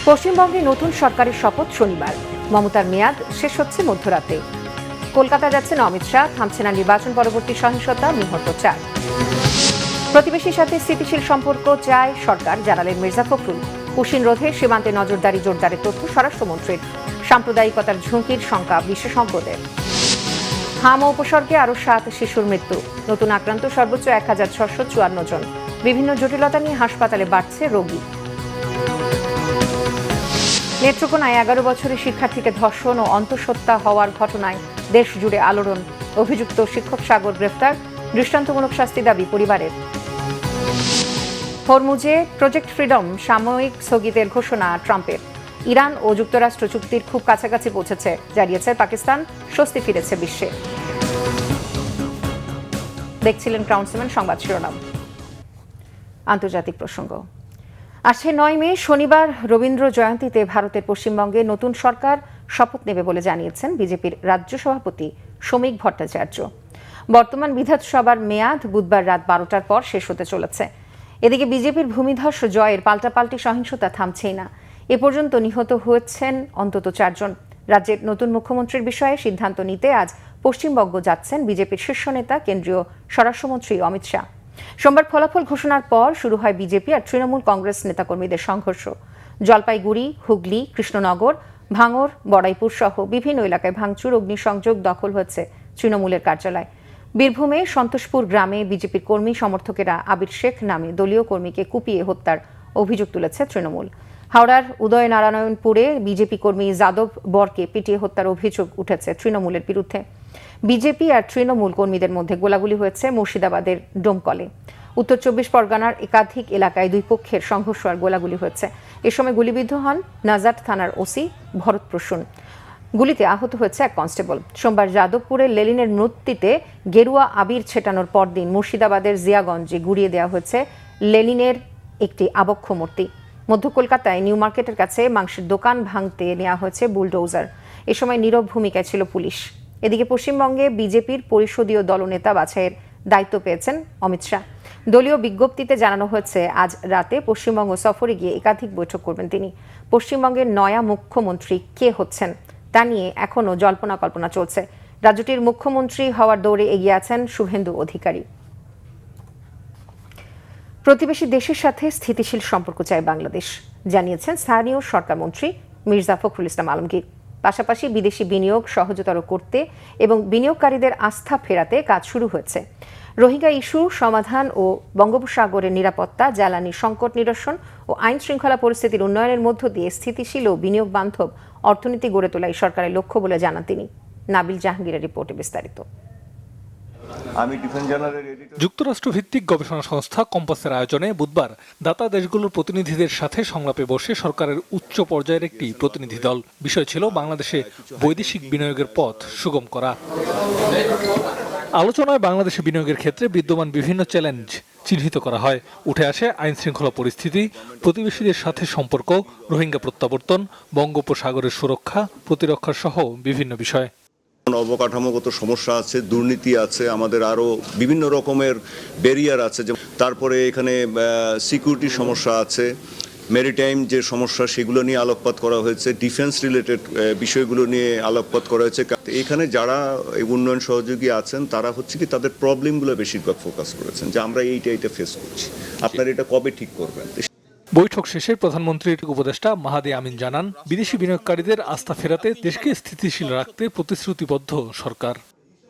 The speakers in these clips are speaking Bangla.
পশ্চিমবঙ্গে নতুন সরকারের শপথ শনিবার। মমতার মেয়াদ শেষ হচ্ছে মধ্যরাতে। কলকাতা যাচ্ছেন অমিত শাহ, থামছে না নির্বাচন পরবর্তী সহিংসতা নিহত 4। প্রতিবেশীর সাথে স্থিতিশীল সম্পর্ক চায় সরকার, জানালেন মির্জা ফখরুল। পুশিন রোধে সীমান্তে নজরদারি জোরদারের তথ্য স্বরাষ্ট্রমন্ত্রীর। সাম্প্রদায়িকতার ঝুঁকির শঙ্কা বিশেষজ্ঞদের। হামা উপসর্গে আরও 7 শিশুর মৃত্যু। নতুন আক্রান্ত সর্বোচ্চ 1654 জন। বিভিন্ন জটিলতা নিয়ে হাসপাতালে বাড়ছে রোগী। নেত্রকোনায় 11 বছরের শিক্ষার্থীকে ধর্ষণ ও অন্তঃসত্ত্বা হওয়ার ঘটনায় দেশ জুড়ে আলোড়ন। অভিযুক্ত শিক্ষক সাগর গ্রেফতার, দৃষ্টান্তমূলক শাস্তি দাবি পরিবারের। হরমুজে প্রজেক্ট ফ্রিডম সাময়িক স্থগিতের ঘোষণা ট্রাম্পের। ইরান ও যুক্তরাষ্ট্র চুক্তির খুব কাছাকাছি পৌঁছেছে, জানিয়েছে পাকিস্তান। স্বস্তি ফিরেছে বিশ্বে। দেখছিলেন ক্রাউন সিমেন্ট সংবাদ শিরোনাম। আন্তর্জাতিক প্রসঙ্গ। আসছে 9 মে শনিবার রবীন্দ্র জয়ন্তীতে ভারতের পশ্চিমবঙ্গে নতুন সরকার শপথ নেবে বলে জানিয়েছেন বিজেপির রাজ্য সভাপতি শ্রমিক ভট্টাচার্য। বর্তমান বিধানসভার মেয়াদ বুধবার রাত 12টার পর শেষ হতে চলেছে। এদিকে বিজেপির ভূমিধস জয়ের পাল্টাপাল্টি সহিংসতা থামছেই না। এ পর্যন্ত নিহত হয়েছেন অন্তত 4 জন। রাজ্যের নতুন মুখ্যমন্ত্রীর বিষয়ে সিদ্ধান্ত নিতে আজ পশ্চিমবঙ্গ যাচ্ছেন বিজেপির শীর্ষ নেতা কেন্দ্রীয় স্বরাষ্ট্রমন্ত্রী অমিত শাহ। সোমবার ফলাফল ঘোষণার পর শুরু হয় বিজেপি আর তৃণমূল কংগ্রেস নেতাকর্মীদের সংঘর্ষ। জলপাইগুড়ি, হুগলি, কৃষ্ণনগর, ভাঙড়, বড়াইপুর সহ বিভিন্ন এলাকায় ভাঙচুর, অগ্নিসংযোগ, দখল হয়েছে তৃণমূলের কার্যালয়। বীরভূমে সন্তোষপুর গ্রামে বিজেপির কর্মী সমর্থকেরা আবির শেখ নামে দলীয় কর্মীকে কুপিয়ে হত্যার অভিযোগ তুলেছে তৃণমূল। হাওড়ার উদয়নারায়ণপুরে বিজেপি কর্মী যাদব বরকে পিটিয়ে হত্যার অভিযোগ উঠেছে তৃণমূলের বিরুদ্ধে। বিজেপি আর তৃণমূল কর্মীদের মধ্যে গোলাগুলি হয়েছে মুর্শিদাবাদের ডোমকলে। উত্তর 24 পরগনার একাধিক এলাকায় দুই পক্ষের সংঘর্ষ আর গোলাগুলি হয়েছে। এ সময় গুলিবিদ্ধ হন নাজার থানার ওসি ভরত প্রসূন। গুলিতে আহত হয়েছে এক কনস্টেবল। সোমবার যাদবপুরে লেনিনের মূর্তিতে গেরুয়া আবির ছেটানোর পরদিন মুর্শিদাবাদের জিয়াগঞ্জে গুড়িয়ে দেওয়া হয়েছে লেনিনের একটি আবক্ষ মূর্তি। মধ্য কলকাতায় নিউ মার্কেটের কাছে মাংসের দোকান ভাঙতে নেওয়া হয়েছে বুলডোজার। এ সময় নীরব ভূমিকায় ছিল পুলিশ। এদিকে পশ্চিমবঙ্গে বিজেপির পরিষদীয় দলনেতা বাছাইয়ের দায়িত্ব পেয়েছেন অমিত শাহ। দলীয় বিজ্ঞপ্তিতে জানানো হয়েছে আজ রাতে পশ্চিমবঙ্গ সফরে গিয়ে একাধিক বৈঠক করবেন তিনি। পশ্চিমবঙ্গের নয়া মুখ্যমন্ত্রী কে হচ্ছেন তা নিয়ে এখনও জল্পনা কল্পনা চলছে। রাজ্যটির মুখ্যমন্ত্রী হওয়ার দৌড়ে এগিয়ে আছেন শুভেন্দু অধিকারী। প্রতিবেশী দেশের সাথে স্থিতিশীল সম্পর্ক চায় বাংলাদেশ, জানিয়েছেন স্থানীয় সরকার মন্ত্রী মির্জা ফখরুল ইসলাম আলমগীর। পাশাপাশি বিদেশি বিনিয়োগ সহজতর করতে এবং বিনিয়োগকারীদের আস্থা ফেরাতে কাজ শুরু হয়েছে। রোহিঙ্গা ইস্যু সমাধান ও বঙ্গোপসাগরের নিরাপত্তা, জ্বালানি সংকট নিরসন ও আইন শৃঙ্খলা পরিস্থিতির উন্নয়নের মধ্য দিয়ে স্থিতিশীল ও বিনিয়োগ বান্ধব অর্থনীতি গড়ে তোলাই সরকারের লক্ষ্য বলে জানান তিনি। নাবিল জাহাঙ্গীরের রিপোর্টে বিস্তারিত। যুক্তরাষ্ট্র ভিত্তিক গবেষণা সংস্থা কম্পাসের আয়োজনে বুধবার দাতা দেশগুলোর প্রতিনিধিদের সাথে সংলাপে বসে সরকারের উচ্চ পর্যায়ের একটি প্রতিনিধি দল। বিষয় ছিল বাংলাদেশে বৈদেশিক বিনিয়োগের পথ সুগম করা। আলোচনায় বাংলাদেশে বিনিয়োগের ক্ষেত্রে বিদ্যমান বিভিন্ন চ্যালেঞ্জ চিহ্নিত করা হয়। উঠে আসে আইন শৃঙ্খলা পরিস্থিতি, প্রতিবেশীদের সাথে সম্পর্ক, রোহিঙ্গা প্রত্যাবর্তন, বঙ্গোপসাগরের সুরক্ষা, প্রতিরক্ষা সহ বিভিন্ন বিষয়। অবকাঠামোগত সমস্যা আছে, দুর্নীতি আছে, আমাদের আরও বিভিন্ন রকমের ব্যারিয়ার আছে। তারপরে এখানে সিকিউরিটি সমস্যা আছে, মেরিটাইম যে সমস্যা সেগুলো নিয়ে আলোকপাত করা হয়েছে, ডিফেন্স রিলেটেড বিষয়গুলো নিয়ে আলোকপাত করা হয়েছে। এখানে যারা উন্নয়ন সহযোগী আছেন তারা হচ্ছে কি তাদের প্রবলেমগুলো বেশিরভাগ ফোকাস করেছেন যে আমরা এইটা ফেস করছি, আপনারা এটা কবে ঠিক করবেন। বৈঠক শেষে প্রধানমন্ত্রীর উপদেষ্টা মাহাদি আমিন জানান, বিদেশি বিনিয়োগকারীদের আস্থা ফেরাতে দেশকে স্থিতিশীল রাখতে প্রতিশ্রুতিবদ্ধ সরকার।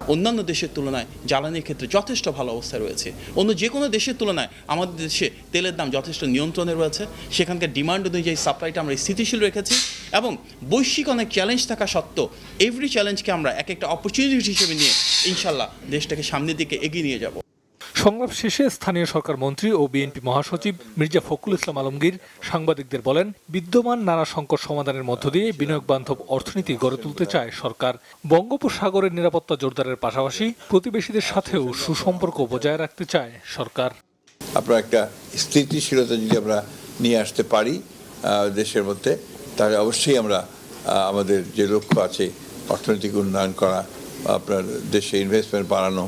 অন্যান্য দেশের তুলনায় জ্বালানির ক্ষেত্রে যথেষ্ট ভালো অবস্থা রয়েছে। অন্য যে কোনো দেশের তুলনায় আমাদের দেশে তেলের দাম যথেষ্ট নিয়ন্ত্রণে রয়েছে। সেখানকার ডিমান্ড অনুযায়ী সাপ্লাইটা আমরা স্থিতিশীল রেখেছি এবং বৈশ্বিক অনেক চ্যালেঞ্জ থাকা সত্ত্বেও এভরি চ্যালেঞ্জকে আমরা একটা অপরচুনিটি হিসেবে নিয়ে ইনশাল্লাহ দেশটাকে সামনের দিকে এগিয়ে নিয়ে যাব। সংলাপ শেষে স্থানীয় সরকার মন্ত্রী ও বিএনপি মহাসচিব মির্জা ফখরুল ইসলাম আলমগীর সাংবাদিকদের বলেন, বিদ্যমান নানা সংকট সমাধানের মধ্য দিয়ে বিনিয়োগ বান্ধব অর্থনীতি গড়ে তুলতে চায় সরকার। বঙ্গোপসাগরের নিরাপত্তা জোরদারের পাশাপাশি প্রতিবেশীদের সাথেও সুসম্পর্ক বজায় রাখতে চায় সরকার। আপনার একটা স্থিতিশীলতা যদি আমরা নিয়ে আসতে পারি দেশের মধ্যে, তাহলে অবশ্যই আমরা আমাদের যে লক্ষ্য আছে অর্থনৈতিক উন্নয়ন করা, আপনার দেশে ইনভেস্টমেন্ট বাড়ানো,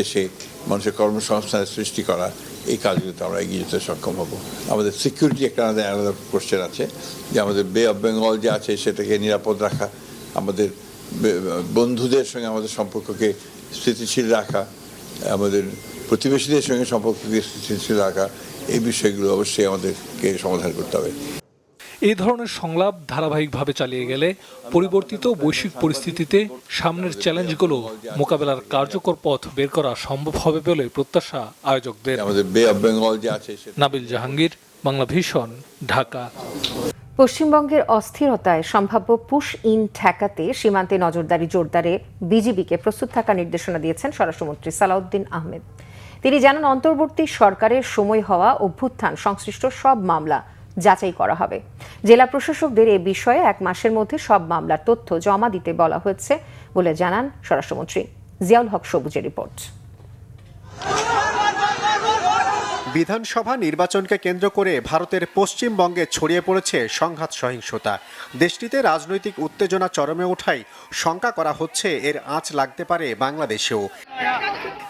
দেশে মানুষের কর্মসংস্থানের সৃষ্টি করা, এই কাজগুলোতে আমরা এগিয়ে যেতে সক্ষম হব। আমাদের সিকিউরিটি একটা আলাদা কোশ্চেন আছে, যে আমাদের বে অফ বেঙ্গল যে আছে সেটাকে নিরাপদ রাখা, আমাদের বন্ধুদের সঙ্গে আমাদের সম্পর্ককে স্থিতিশীল রাখা, আমাদের প্রতিবেশীদের সঙ্গে সম্পর্ককে স্থিতিশীল রাখা, এই বিষয়গুলো অবশ্যই আমাদেরকে সমাধান করতে হবে। এই ধরনের সংলাপ ধারাবাহিকভাবে চালিয়ে গেলে পরিবর্তিত বৈশ্বিক পরিস্থিতিতে সামনের চ্যালেঞ্জগুলো মোকাবেলার কার্যকর পথ বের করা সম্ভব হবে বলে প্রত্যাশা আয়োজকদের। আমাদের বে অফ বেঙ্গল যে আছে নাবিল জাহাঙ্গীর, বাংলা ভিশন, ঢাকা। পশ্চিমবঙ্গের অস্থিরতায় সম্ভাব্য পুশ ইন ঠেকাতে সীমান্তে নজরদারি জোরদারে বিজিবিকে প্রস্তুত থাকার নির্দেশনা দিয়েছেন স্বরাষ্ট্রমন্ত্রী সালাউদ্দিন আহমেদ। তিনি জানান, অন্তর্বর্তী সরকারের সময় হওয়া অভ্যুত্থান সংশ্লিষ্ট সব মামলা যাচাই করা হবে। জেলা প্রশাসকদের এ বিষয়ে 1 মাসের মধ্যে সব মামলার তথ্য জমা দিতে বলা হয়েছে বলে জানান স্বরাষ্ট্রমন্ত্রী। জিয়াউল হক সবুজের রিপোর্ট। বিধানসভা নির্বাচনকে কেন্দ্র করে ভারতের পশ্চিমবঙ্গে ছড়িয়ে পড়েছে সংঘাত সহিংসতা। দেশটিতে রাজনৈতিক উত্তেজনা চরমে ওঠায় শঙ্কা করা হচ্ছে এর আঁচ লাগতে পারে বাংলাদেশেও।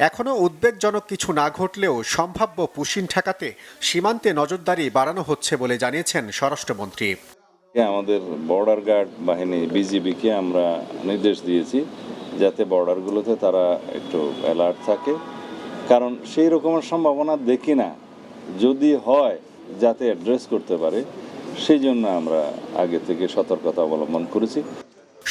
এখনও উদ্বেগজনক কিছু না ঘটলেও সম্ভাব্য পুশিন ঠেকাতে সীমান্তে নজরদারি বাড়ানো হচ্ছে বলে জানিয়েছেন স্বরাষ্ট্রমন্ত্রী। আমাদের বর্ডার গার্ড বাহিনী বিজিবিকে আমরা নির্দেশ দিয়েছি যাতে বর্ডারগুলোতে তারা একটু অ্যালার্ট থাকে, কারণ সেই রকমের সম্ভাবনা দেখি না, যদি হয় যাতে অ্যাড্রেস করতে পারে, সেই জন্য আমরা আগে থেকে সতর্কতা অবলম্বন করেছি।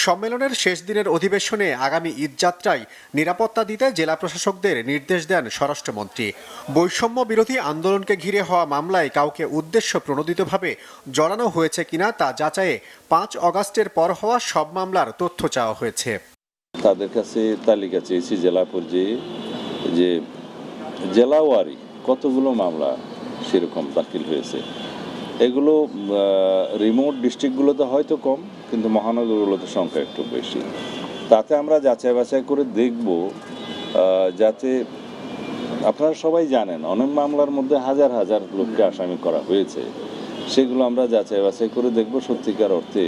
সম্মেলনের শেষ দিনের অধিবেশনে আগামী ঈদযাত্রায় নিরাপত্তা দিতে জেলা প্রশাসকদের নির্দেশ দেন স্বরাষ্ট্রমন্ত্রী। বৈষম্য বিরোধী আন্দোলনকে ঘিরে হওয়া মামলায় কাউকে উদ্দেশ্য প্রণোদিতভাবে জড়ানো হয়েছে কিনা তা যাচাইয়ে 5 অগাস্টের পর হওয়া সব মামলার তথ্য চাওয়া হয়েছে। তাদের কাছে তালিকা চেয়েছি জেলা পর্যায়ে, যে জেলাওয়ারি কতগুলো মামলা সেরকম দাখিল হয়েছে। এগুলো রিমোট ডিস্ট্রিক্টগুলোতে হয়তো কম, কিন্তু মহানগরগুলোতে সংখ্যা একটু বেশি। তাতে আমরা যাচাই বাছাই করে দেখব, যাতে আপনারা সবাই জানেন অনেক মামলার মধ্যে হাজার হাজার লোককে আসামি করা হয়েছে, সেগুলো আমরা যাচাই বাছাই করে দেখব সত্যিকার অর্থে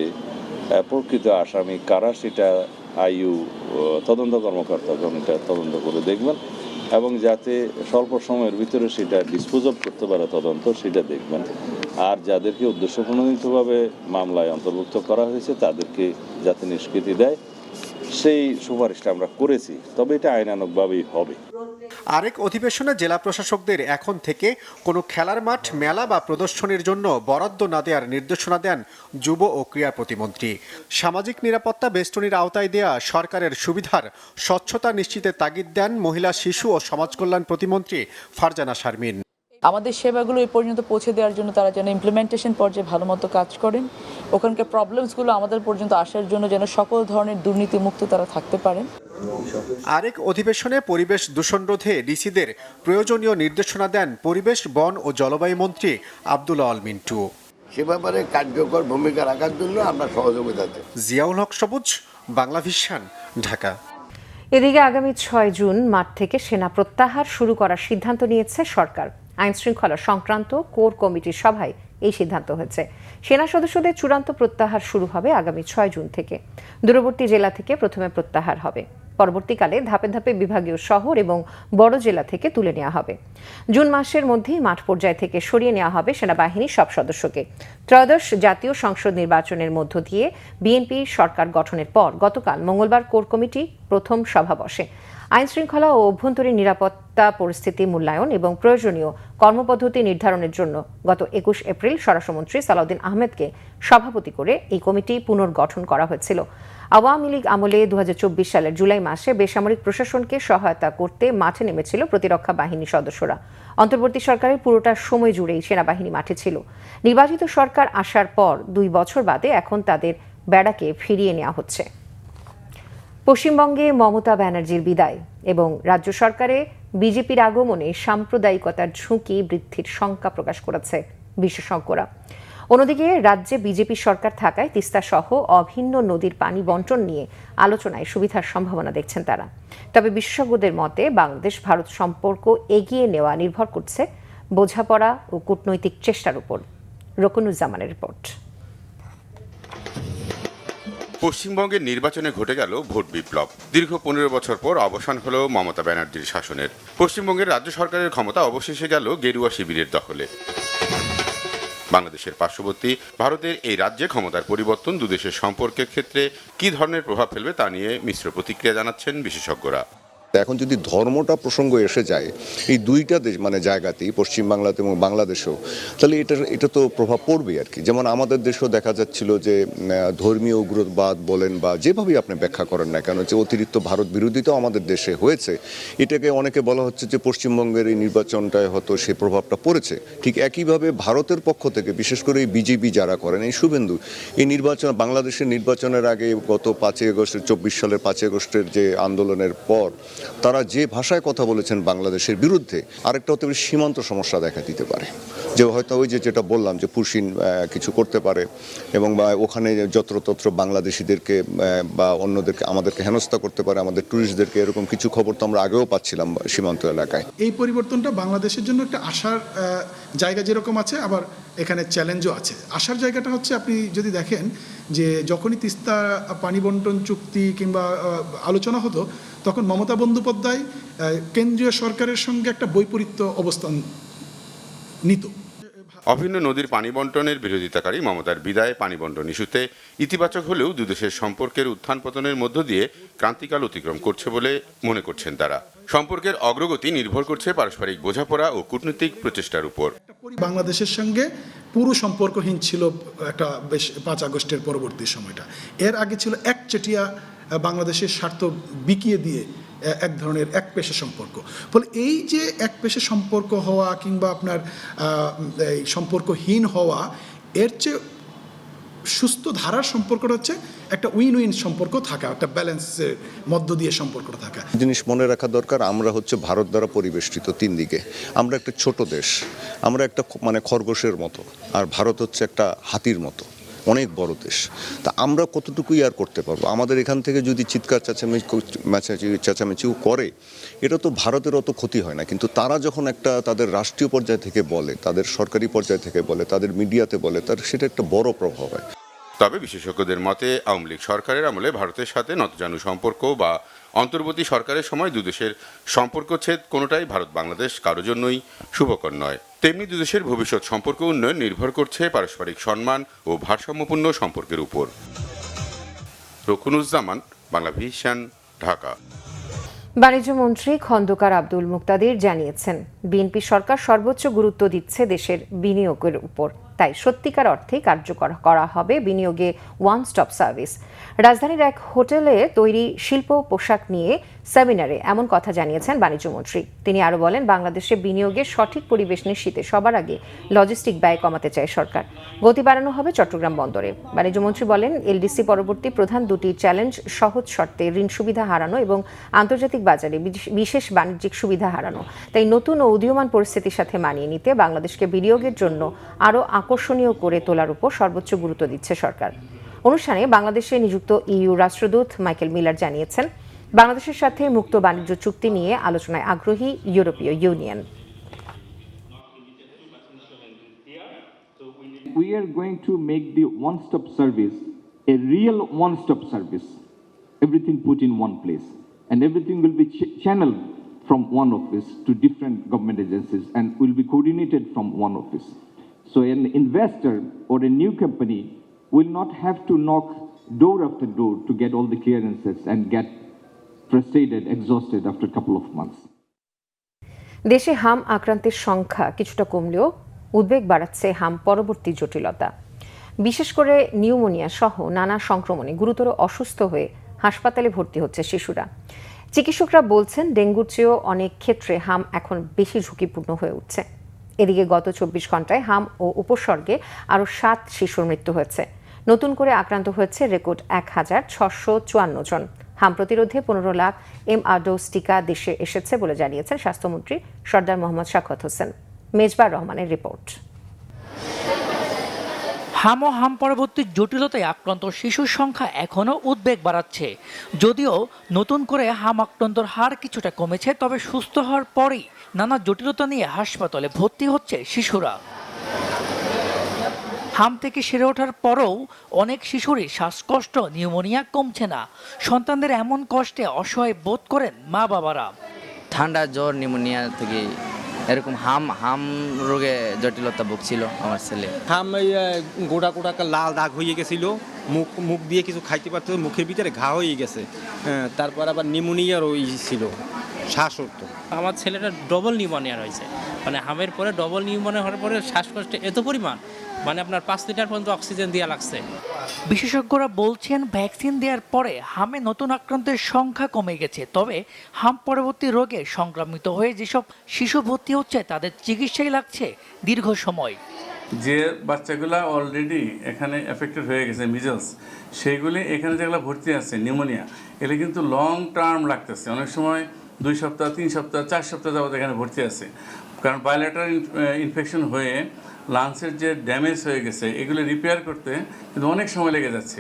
প্রকৃত আসামি কারা, সেটা আইইউ তদন্ত কর্মকর্তাগণ এটা তদন্ত করে দেখবেন, এবং যাতে স্বল্প সময়ের ভিতরে সেটা ডিসপোজ অফ করতে পারে তদন্ত, সেটা দেখবেন। আর যাদেরকে উদ্দেশ্যপ্রণোদিতভাবে মামলায় অন্তর্ভুক্ত করা হয়েছে তাদেরকে যাতে নিষ্কৃতি দেয়, সেই সুপারিশটা আমরা করেছি, তবে এটা আইনানুগভাবেই হবে। আরেক অধিবেশনে জেলা প্রশাসকদের এখন থেকে কোনো খেলার মাঠ, মেলা বা প্রদর্শনীর জন্য বরাদ্দ না দেওয়ার নির্দেশনা দেন যুব ও ক্রীড়া প্রতিমন্ত্রী। সামাজিক নিরাপত্তা বেষ্টনীর আওতায় দেয়া সরকারের সুবিধার স্বচ্ছতা নিশ্চিতে তাগিদ দেন মহিলা, শিশু ও সমাজ কল্যাণ প্রতিমন্ত্রী ফারজানা শারমিন। আমাদের সেবাগুলো এই পর্যন্ত পৌঁছে দেওয়ার জন্য তারা যেন ইমপ্লিমেন্টেশন পর্যায়ে ভালো মতো কাজ করেন, ওখানকার প্রবলেমসগুলো আমাদের পর্যন্ত আসার জন্য যেন সকল ধরনের দুর্নীতিমুক্ত তারা থাকতে পারেন। আরেক অধিবেশনে পরিবেশ দূষণ রোধে ডিসিদের প্রয়োজনীয় নির্দেশনা দেন পরিবেশ, বন ও জলবায়ু মন্ত্রী আব্দুল্লাহ আল মিন্টু। সে ব্যাপারে কার্যকর ভূমিকা রাখার জন্য আমরা সহযোগিতা দেব। জিয়াউল হক সবুজ, বাংলা ভিশন, ঢাকা। এদিকে আগামী 6 জুন মাঠ থেকে সেনা প্রত্যাহার শুরু করার সিদ্ধান্ত নিয়েছে সরকার। আইন শৃঙ্খলা সংক্রান্ত কোর কমিটির সভায় এই সিদ্ধান্ত হয়েছে। সেনা সদস্যদের চূড়ান্ত প্রত্যাহার শুরু হবে আগামী 6 জুন থেকে। দূরবর্তী জেলা থেকে প্রথমে প্রত্যাহার হবে, পরবর্তীকালে ধাপে ধাপে বিভাগীয় শহর এবং বড় জেলা থেকে তুলে নেওয়া হবে। জুন মাসের মধ্যেই মাঠ পর্যায় থেকে সরিয়ে নেওয়া হবে সেনাবাহিনীর সব সদস্যকে। ত্রয়োদশ জাতীয় সংসদ নির্বাচনের মধ্য দিয়ে বিএনপি সরকার গঠনের পর গতকাল মঙ্গলবার কোর কমিটি প্রথম সভা বসে। আইন শৃঙ্খলা ও অভ্যন্তরীণ নিরাপত্তা পরিস্থিতি মূল্যায়ন এবং প্রয়োজনীয় কর্মপদ্ধতি নির্ধারণের জন্য গত 21 এপ্রিল স্বরাষ্ট্রমন্ত্রী সালাউদ্দিন আহমেদকে সভাপতি করে এই কমিটি পুনর্গঠন করা হয়েছিল। আওয়ামী লীগ আমলে 2024 সালের জুলাই মাসে বেসামরিক প্রশাসনকে সহায়তা করতে মাঠে নেমেছিল প্রতিরক্ষা বাহিনীর সদস্যরা। অন্তর্বর্তী সরকারের পুরোটা সময় জুড়েই সেনাবাহিনী মাঠে ছিল। নির্বাচিত সরকার আসার পর 2 বছর বাদে এখন তাদের বেড়াকে ফিরিয়ে নেওয়া হচ্ছে। পশ্চিমবঙ্গে মমতা ব্যানার্জির বিদায় এবং রাজ্য সরকারে বিজেপির আগমনে সাম্প্রদায়িকতার ঝুঁকি বৃদ্ধির শঙ্কা প্রকাশ করেছে বিশেষজ্ঞরা। অন্যদিকে রাজ্যে বিজেপি সরকার থাকায় তিস্তা সহ অভিন্ন নদীর পানি বন্টন নিয়ে আলোচনায় সুবিধার সম্ভাবনা দেখছেন তারা। তবে বিশেষজ্ঞদের মতে বাংলাদেশ ভারত সম্পর্ক এগিয়ে নেওয়া নির্ভর করছে বোঝাপড়া ও কূটনৈতিক চেষ্টার উপর। রকুনুজ্জামানের রিপোর্ট। পশ্চিমবঙ্গের নির্বাচনে ঘটে গেল ভোট বিপ্লব। দীর্ঘ 15 বছর পর অবসান হলো মমতা ব্যানার্জির শাসনের। পশ্চিমবঙ্গের রাজ্য সরকারের ক্ষমতা অবশেষে গেল গেরুয়া শিবিরের দখলে। বাংলাদেশের পার্শ্ববর্তী ভারতের এই রাজ্যে ক্ষমতার পরিবর্তন দুদেশের সম্পর্কের ক্ষেত্রে কী ধরনের প্রভাব ফেলবে তা নিয়ে মিশ্র প্রতিক্রিয়া জানাচ্ছেন বিশেষজ্ঞরা। এখন যদি ধর্মটা প্রসঙ্গ এসে যায় এই দুইটা দেশ মানে জায়গাতেই, পশ্চিমবাংলাতে এবং বাংলাদেশেও, তাহলে এটা তো প্রভাব পড়বে আর কি। যেমন আমাদের দেশেও দেখা যাচ্ছিল যে ধর্মীয় উগ্রবাদ বলেন বা যেভাবেই আপনি ব্যাখ্যা করেন না কেন, যে অতিরিক্ত ভারত বিরোধিতাও আমাদের দেশে হয়েছে। এটাকে অনেকে বলা হচ্ছে যে পশ্চিমবঙ্গের এই নির্বাচনটায় হয়তো সে প্রভাবটা পড়েছে। ঠিক একইভাবে ভারতের পক্ষ থেকে বিশেষ করে এই বিজেপি যারা করেন, এই শুভেন্দু, এই নির্বাচন বাংলাদেশের নির্বাচনের আগে গত 5ই আগস্টের 24 সালের 5ই আগস্টের যে আন্দোলনের পর তারা যে ভাষায় কথা বলেছেন বাংলাদেশের বিরুদ্ধে, আরেকটা হতে পারে সীমান্ত সমস্যা দেখা দিতে পারে, যে হয়তো ওই যেটা বললাম যে পুশিন কিছু করতে পারে এবং বা ওখানে যত্রতত্র বাংলাদেশিদেরকে বা অন্যদেরকে আমাদেরকে হেনস্থা করতে পারে, আমাদের ট্যুরিস্টদেরকে, এরকম কিছু খবর তো আমরা আগেও পাচ্ছিলাম সীমান্ত এলাকায়। এই পরিবর্তনটা বাংলাদেশের জন্য একটা আশার জায়গা যেরকম আছে, আবার এখানে চ্যালেঞ্জও আছে। আশার জায়গাটা হচ্ছে আপনি যদি দেখেন যে যখনই তিস্তা পানি বন্টন চুক্তি কিংবা আলোচনা হতো, তখন মমতা বন্দ্যোপাধ্যায় কেন্দ্রীয় সরকারের সঙ্গে একটা বৈপরীত্য অবস্থান নিত। অভিন্ন নদীর পানি বন্টনের বিরোধিতাকারী মমতার বিদায় পানি বন্টন ইস্যুতে ইতিবাচক হলেও দুদেশের সম্পর্কের উত্থান পতনের মধ্য দিয়ে ক্রান্তিকাল অতিক্রম করছে বলে মনে করছেন তারা। সম্পর্কের অগ্রগতি নির্ভর করছে পারস্পরিক বোঝাপড়া ও কূটনৈতিক প্রচেষ্টার উপর। বাংলাদেশের সঙ্গে পুরো সম্পর্কহীন ছিল একটা বেশ 5 আগস্টের পরবর্তী সময়টা। এর আগে ছিল একচেটিয়া বাংলাদেশের স্বার্থ বিকিয়ে দিয়ে এক ধরনের এক পেশে সম্পর্ক। ফলে এই যে এক পেশে সম্পর্ক হওয়া কিংবা আপনার এই সম্পর্কহীন হওয়া, এর চেয়ে সুস্থ ধারার সম্পর্কটা হচ্ছে একটা উইন উইন সম্পর্ক থাকা, একটা ব্যালেন্সের মধ্য দিয়ে সম্পর্কটা থাকা। জিনিস মনে রাখা দরকার, আমরা হচ্ছে ভারত দ্বারা পরিবেষ্টিত 3 দিকে। আমরা একটা ছোট দেশ, আমরা একটা মানে খরগোশের মতো, আর ভারত হচ্ছে একটা হাতির মতো, অনেক বড় দেশ। তা আমরা কতটুকুই আর করতে পারবো? আমাদের এখান থেকে যদি চিৎকার চেঁচামেচিও করে, এটা তো ভারতের অত ক্ষতি হয় না, কিন্তু তারা যখন একটা তাদের রাষ্ট্রীয় পর্যায় থেকে বলে, তাদের সরকারি পর্যায় থেকে বলে, তাদের মিডিয়াতে বলে, তার সেটা একটা বড় প্রভাব হয়। তবে বিশেষজ্ঞদের মতে আওয়ামী লীগ সরকারের আমলে ভারতের সাথে নতজানু সম্পর্ক বা অন্তর্বর্তী সরকারের সময় দুদেশের সম্পর্ক ছেদ কোনোটাই ভারত বাংলাদেশ কারো জন্যই শুভকর নয়। তেমনি দুদেশের ভবিষ্যৎ সম্পর্ক উন্নয়ন নির্ভর করছে পারস্পরিক সম্মান ও ভারসাম্যপূর্ণ সম্পর্কের উপর। রকুনুজ্জামান, বাংলাভিশন, ঢাকা। বাণিজ্য মন্ত্রী খন্দকার আব্দুল মুক্তাদির জানিয়েছেন, বিএনপি সরকার সর্বোচ্চ গুরুত্ব দিচ্ছে দেশের বিনিয়োগের উপর, তাই সত্যিকার অর্থে কার্যকর করা হবে বিনিয়োগে ওয়ান স্টপ সার্ভিস। রাজধানীর এক হোটেলে তৈরি শিল্প পোশাক নিয়ে সেমিনারে এমন কথা জানিয়েছেন বাণিজ্য মন্ত্রী। তিনি আরও বলেন, বাংলাদেশে বিনিয়োগের সঠিক পরিবেশ নিশ্চিতে সবার আগে লজিস্টিক ব্যয় কমাতে চায় সরকার। গতি বাড়ানো হবে চট্টগ্রাম বন্দরে। বাণিজ্য মন্ত্রী বলেন, এলডিসি পরবর্তী প্রধান 2টি চ্যালেঞ্জ সহজ শর্তে ঋণ সুবিধা হারানো এবং আন্তর্জাতিক বাজারে বিশেষ বাণিজ্যিক সুবিধা হারানো। তাই নতুন ও উদীয়মান পরিস্থিতির সাথে মানিয়ে নিতে বাংলাদেশকে বিনিয়োগের জন্য আরও আকর্ষণীয় করে তোলার উপর সর্বোচ্চ গুরুত্ব দিচ্ছে সরকার। অনুষ্ঠানে বাংলাদেশে নিযুক্ত ইইউ রাষ্ট্রদূত মাইকেল মিলার জানিয়েছেন, বাংলাদেশের সাথে মুক্ত বাণিজ্য চুক্তি নিয়ে আলোচনায় আগ্রহী ইউরোপীয় union. We are going to make the one-stop service a real one-stop service. Everything put in one place, and everything will be channeled from one office to different government agencies and will be coordinated from one office. So an investor or a new company will not have to knock door after door to get all the clearances and get frustrated, exhausted after a couple of months. দেশে হাম আক্রান্তের সংখ্যা কিছুটা কমলেও উদ্বেগ বাড়াচ্ছে হাম পরবর্তী জটিলতা। বিশেষ করে নিউমোনিয়া সহ নানা সংক্রমণে গুরুতর অসুস্থ হয়ে হাসপাতালে ভর্তি হচ্ছে শিশুরা। চিকিৎসকরা বলছেন, ডেঙ্গুর চেয়েও অনেক ক্ষেত্রে হাম এখন বেশি ঝুঁকিপূর্ণ হয়ে উঠছে। এদিকে গত 24 ঘন্টায় হাম ও উপসর্গে আরও 7 শিশুর মৃত্যু হয়েছে। নতুন করে আক্রান্ত হয়েছে রেকর্ড 1654 জন। হাম প্রতিরোধে 15 লাখ এমআর ডোজ টিকা দেশে এসেছে বলে জানিয়েছেন স্বাস্থ্যমন্ত্রী সরদার মোহাম্মদ শাখাওয়াত হোসেন। মেজবার রহমানের রিপোর্ট। হাম ও হাম পরবর্তী জটিলতায় আক্রান্ত শিশুর সংখ্যা এখনও উদ্বেগ বাড়াচ্ছে। যদিও নতুন করে হাম আক্রান্তর হার কিছুটা কমেছে, তবে সুস্থ হওয়ার পরেই নানা জটিলতা নিয়ে হাসপাতালে ভর্তি হচ্ছে শিশুরা। হাম থেকে সেরে ওঠার পরও অনেক শিশুরই শ্বাসকষ্ট, নিউমোনিয়া কমছে না। সন্তানদের এমন কষ্টে অসহায় বোধ করেন মা বাবারা। ঠান্ডা, জ্বর, নিউমোনিয়া থেকে এরকম হাম রোগে জটিলতা ভুগছিল আমার ছেলে। হাম গোটা গোটা লাল দাগ হয়ে গেছিল, মুখ দিয়ে কিছু খাইতে পারতো, মুখের ভিতরে ঘা হয়ে গেছে। তারপর আবার নিউমোনিয়ার ওই ছিল, শ্বাস উঠতো। আমার ছেলেটা ডবল নিউমোনিয়া হয়েছে, মানে হামের পরে ডবল নিউমোনিয়া হওয়ার পরে শ্বাসকষ্ট এত পরিমাণ, মানে আপনার 5 লিটার পর্যন্ত অক্সিজেন দেওয়া লাগছে। বিশেষজ্ঞরা বলছেন ভ্যাকসিন দেওয়ার পরে হামে নতুন আক্রান্তের সংখ্যা কমে গেছে। তবে হাম পরবর্তী রোগে সংক্রমিত হয়ে যেসব শিশু ভর্তি হচ্ছে তাদের চিকিৎসায় লাগছে দীর্ঘ সময়। যে বাচ্চাগুলা অলরেডি এখানে এফেক্টেড হয়ে গেছে মিজলস, সেইগুলি এখানে যেগুলো ভর্তি আছে নিউমোনিয়া, এগুলো কিন্তু লং টার্ম লাগতেছে। অনেক সময় 2 সপ্তাহ, 3 সপ্তাহ, 4 সপ্তাহ যাবত এখানে ভর্তি আছে, কারণ বায়োলেটারাল ইনফেকশন হয়ে লাংসের যে ড্যামেজ হয়ে গেছে এগুলো রিপেয়ার করতে কিন্তু অনেক সময় লেগে যাচ্ছে।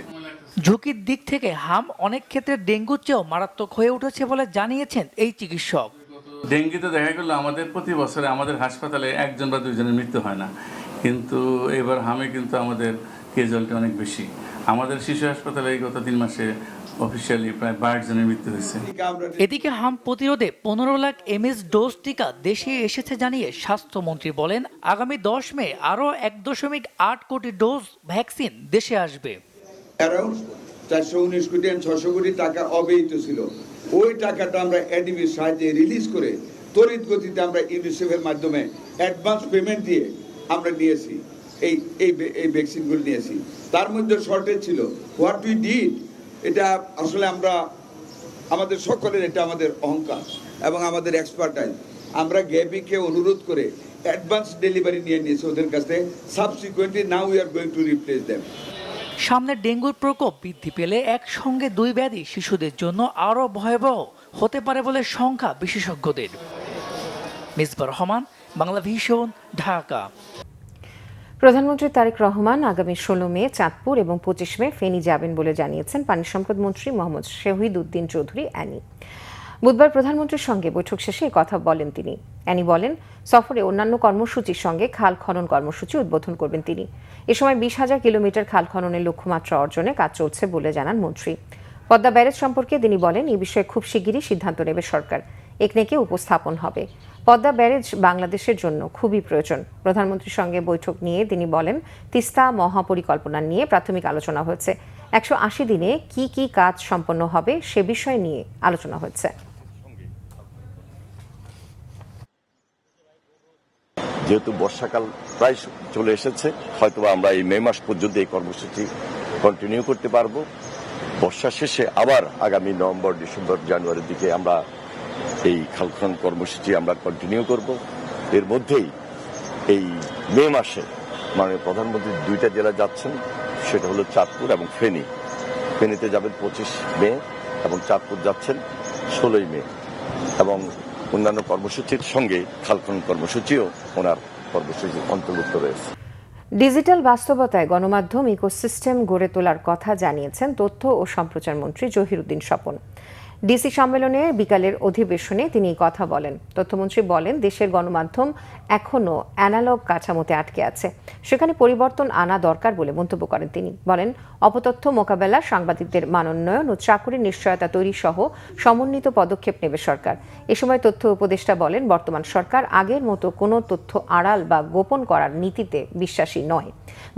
ঝুঁকির দিক থেকে হাম অনেক ক্ষেত্রে ডেঙ্গুর চেয়েও মারাত্মক হয়ে উঠেছে বলে জানিয়েছেন এই চিকিৎসক। ডেঙ্গিতে দেখা গেল আমাদের প্রতি বছরে আমাদের হাসপাতালে 1 বা 2 জনের মৃত্যু হয় না, কিন্তু এবার হামে কিন্তু আমাদের ক্যাজুয়ালিটি অনেক বেশি। আমাদের শিশু হাসপাতালে গত 3 মাসে অফিসিয়ালি প্রায় 22 জনের মৃত্যু হয়েছে। এদিকে হাম প্রতিরোধে 15 লাখ এমএস ডোজ টিকা দেশে এসেছে জানিয়ে স্বাস্থ্যমন্ত্রী বলেন, আগামী 10 মে আরও 1.8 কোটি ডোজ ভ্যাকসিন দেশে আসবে। 419 কোটি 600 কোটি টাকা অব্যয়িত ছিল, ওই টাকাটা আমরা এডিবির সাহায্যে রিলিজ করে তড়িৎ গতিতে আমরা ইউনিসেফের মাধ্যমে অ্যাডভান্স পেমেন্ট দিয়ে আমরা নিয়েছি, এই ভ্যাকসিনগুলো নিয়েছি। তার মধ্যে শর্টেজ ছিল, হোয়াট উই ডিড, এটা আসলে আমরা আমাদের সকলের, এটা আমাদের অহংকার এবং আমাদের এক্সপার্টাইজ। আমরা গ্যাবিকে অনুরোধ করে অ্যাডভান্স ডেলিভারি নিয়ে নিয়েছি ওদের কাছে। Subsequently now we are going to replace them. সামনে ডেঙ্গুর প্রকোপ বৃদ্ধি পেলে একসঙ্গে 2 ব্যাধি শিশুদের জন্য আরও ভয়াবহ হতে পারে বলে শঙ্কা বিশেষজ্ঞদের। মিসবাহ রহমান, বাংলাভিশন, ঢাকা। প্রধানমন্ত্রী তারেক রহমান আগামী 16 মে চাঁদপুর এবং 25 মে ফেনী যাবেন বলে জানিয়েছেন পানি সম্পদ মন্ত্রী মোহাম্মদ শহীদ উদ্দিন চৌধুরী অ্যানি। বুধবার প্রধানমন্ত্রীর সঙ্গে বৈঠক শেষে এই কথা বলেন তিনি। অ্যানি বলেন, সফরে অন্যান্য কর্মসূচির সঙ্গে খাল খনন কর্মসূচি উদ্বোধন করবেন তিনি। এ সময় 20,000 কিলোমিটার খাল খননের লক্ষ্যমাত্রা অর্জনে কাজ চলছে বলে জানান মন্ত্রী। পদ্মা ব্যারেজ সম্পর্কে তিনি বলেন, এই বিষয়ে খুব শিগগিরই সিদ্ধান্ত নেবে সরকার, একনেকে উপস্থাপন হবে। পদ্মা ব্যারেজ বাংলাদেশের জন্য খুবই প্রয়োজন। প্রধানমন্ত্রীর সঙ্গে বৈঠক নিয়ে তিনি বলেন, তিস্তা মহাপরিকল্পনা নিয়ে প্রাথমিক আলোচনা হয়েছে। 180 দিনে কি কি কাজ সম্পন্ন হবে সে বিষয় নিয়ে আলোচনা হয়েছে। যেহেতু বর্ষাকাল প্রায় চলে এসেছে, হয়তো আমরা এই মে মাস পর্যন্ত এই কর্মসূচি কন্টিনিউ করতে পারবো। বর্ষা শেষে আবার আগামী নভেম্বর, ডিসেম্বর, জানুয়ারির দিকে আমরা এই খাল খনন কর্মসূচি আমরা কন্টিনিউ করব। এর মধ্যেই এই মে মাসে মাননীয় প্রধানমন্ত্রী 2টা জেলা যাচ্ছেন, সেটা হলো চাঁদপুর এবং ফেনী। ফেনীতে যাবেন 25 মে এবং চাঁদপুর যাচ্ছেন 16 মে, এবং অন্যান্য কর্মসূচির সঙ্গে খাল খনন কর্মসূচিও ওনার কর্মসূচির অন্তর্ভুক্ত রয়েছে। ডিজিটাল বাস্তবতায় গণমাধ্যম ইকোসিস্টেম গড়ে তোলার কথা জানিয়েছেন তথ্য ও সম্প্রচার মন্ত্রী জহিরুদ্দিন স্বপন। ডিসি সম্মেলনের বিকালের অধিবেশনে তিনি এই কথা বলেন। তথ্যমন্ত্রী বলেন, দেশের গণমাধ্যম এখনও অ্যানালগ কাঠামোতে আটকে আছে, সেখানে পরিবর্তন আনা দরকার বলে মন্তব্য করেন তিনি। বলেন, অপতথ্য মোকাবেলা, সাংবাদিকদের মানোন্নয়ন ও চাকুরির নিশ্চয়তা তৈরি সহ সমন্বিত পদক্ষেপ নেবে সরকার। এ সময় তথ্য উপদেষ্টা বলেন, বর্তমান সরকার আগের মতো কোনো তথ্য আড়াল বা গোপন করার নীতিতে বিশ্বাসী নয়।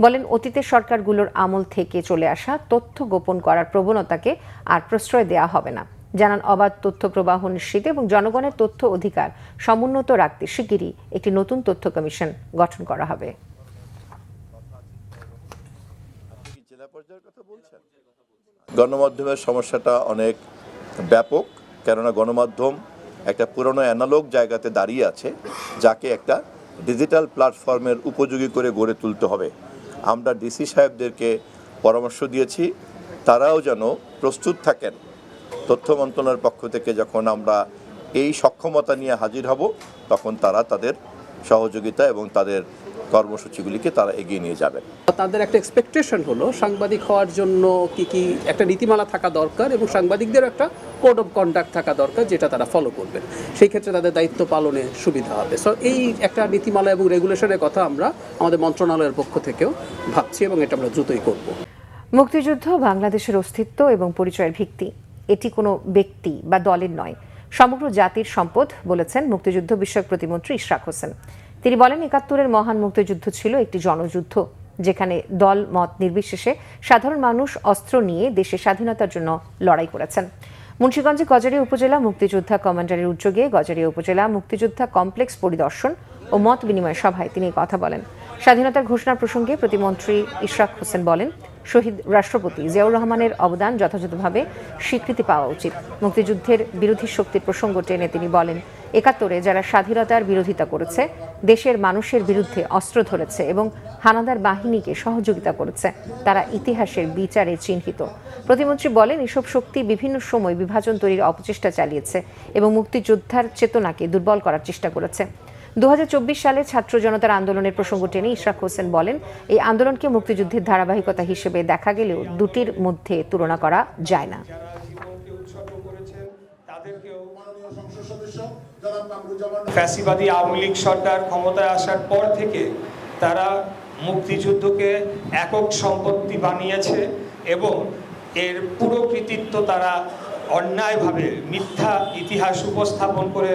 বলেন, অতীতের সরকারগুলোর আমল থেকে চলে আসা তথ্য গোপন করার প্রবণতাকে আর প্রশ্রয় দেওয়া হবে না। জানান, অবাধ তথ্য প্রবাহ নিশ্চিত এবং জনগণের তথ্য অধিকার সমুন্নত রাখতে শিগগিরই একটি নতুন তথ্য কমিশন গঠন করা হবে। গণমাধ্যমের সমস্যাটা অনেক ব্যাপক, কেননা গণমাধ্যম একটা পুরনো অ্যানালগ জায়গাতে দাঁড়িয়ে আছে, যাকে একটা ডিজিটাল প্ল্যাটফর্মের উপযোগী করে গড়ে তুলতে হবে। আমরা ডিসি সাহেবদেরকে পরামর্শ দিয়েছি, তারাও যেন প্রস্তুত থাকেন। তথ্য মন্ত্রণালয়ের পক্ষ থেকে যখন আমরা এই সক্ষমতা নিয়ে হাজির হব, তখন তারা তাদের সহযোগিতা এবং তাদের কর্মসূচিগুলিকে তারা এগিয়ে নিয়ে যাবেন। তাদের একটা এক্সপেকটেশন হলো সাংবাদিক হওয়ার জন্য কি একটা নীতিমালা থাকা দরকার এবং সাংবাদিকদেরও একটা কোড অফ কন্ডাক্ট থাকা দরকার যেটা তারা ফলো করবেন, সেই ক্ষেত্রে তাদের দায়িত্ব পালনে সুবিধা হবে। সো এই একটা নীতিমালা এবং রেগুলেশনের কথা আমরা আমাদের মন্ত্রণালয়ের পক্ষ থেকেও ভাবছি এবং এটা আমরা দ্রুতই করব। মুক্তিযুদ্ধ বাংলাদেশের অস্তিত্ব এবং পরিচয়ের ভিত্তি, এটি কোনো ব্যক্তি বা দলের নয়, সমগ্র জাতির সম্পদ বলেছেন মুক্তিযুদ্ধ বিষয়ক প্রতিমন্ত্রী ইশরাক হোসেন। তিনি বলেন ৭১-এর মহান মুক্তিযুদ্ধ ছিল একটি জনযুদ্ধ, যেখানে দল মত নির্বিশেষে সাধারণ মানুষ অস্ত্র নিয়ে দেশের স্বাধীনতার জন্য লড়াই করেছেন। মুন্সিগঞ্জে গজারিয়া উপজেলা মুক্তিযোদ্ধা কমান্ডারের উদ্যোগে গজারিয়া উপজেলা মুক্তিযোদ্ধা কমপ্লেক্স পরিদর্শন ও মত বিনিময় সভায় তিনি কথা বলেন। স্বাধীনতার ঘোষণার প্রসঙ্গে প্রতিমন্ত্রী ইশরাক হোসেন বলেন, শহীদ রাষ্ট্রপতি জিয়াউর রহমানের অবদান যথাযথভাবে স্বীকৃতি পাওয়া উচিত। মুক্তিযুদ্ধের বিরোধী শক্তির প্রসঙ্গ টেনে তিনি বলেন, ৭১-এ যারা স্বাধীনতার বিরোধিতা করেছে, দেশের মানুষের বিরুদ্ধে অস্ত্র ধরেছে এবং হানাদার বাহিনীকে সহযোগিতা করেছে, তারা ইতিহাসের বিচারে চিহ্নিত। প্রতিমন্ত্রী বলেন, এসব শক্তি বিভিন্ন সময় বিভাজন তৈরির অপচেষ্টা চালিয়েছে এবং মুক্তিযোদ্ধার চেতনাকে দুর্বল করার চেষ্টা করেছে। ২০২৪ সালে ছাত্র জনতার আন্দোলনের প্রসঙ্গ টেনে ইশরাক হোসেন বলেন, এই আন্দোলনকে মুক্তিযুদ্ধের ধারাবাহিকতা হিসেবে দেখা গেলেও দুটির মধ্যে তুলনা করা যায় না। ফ্যাসিবাদী আওয়ামী লীগ সরকার ক্ষমতায় আসার পর থেকে তারা মুক্তিযুদ্ধকে একক সম্পত্তি বানিয়েছে এবং এর পুরো কৃতিত্ব তারা অন্যায়ভাবে মিথ্যা ইতিহাস উপস্থাপন করে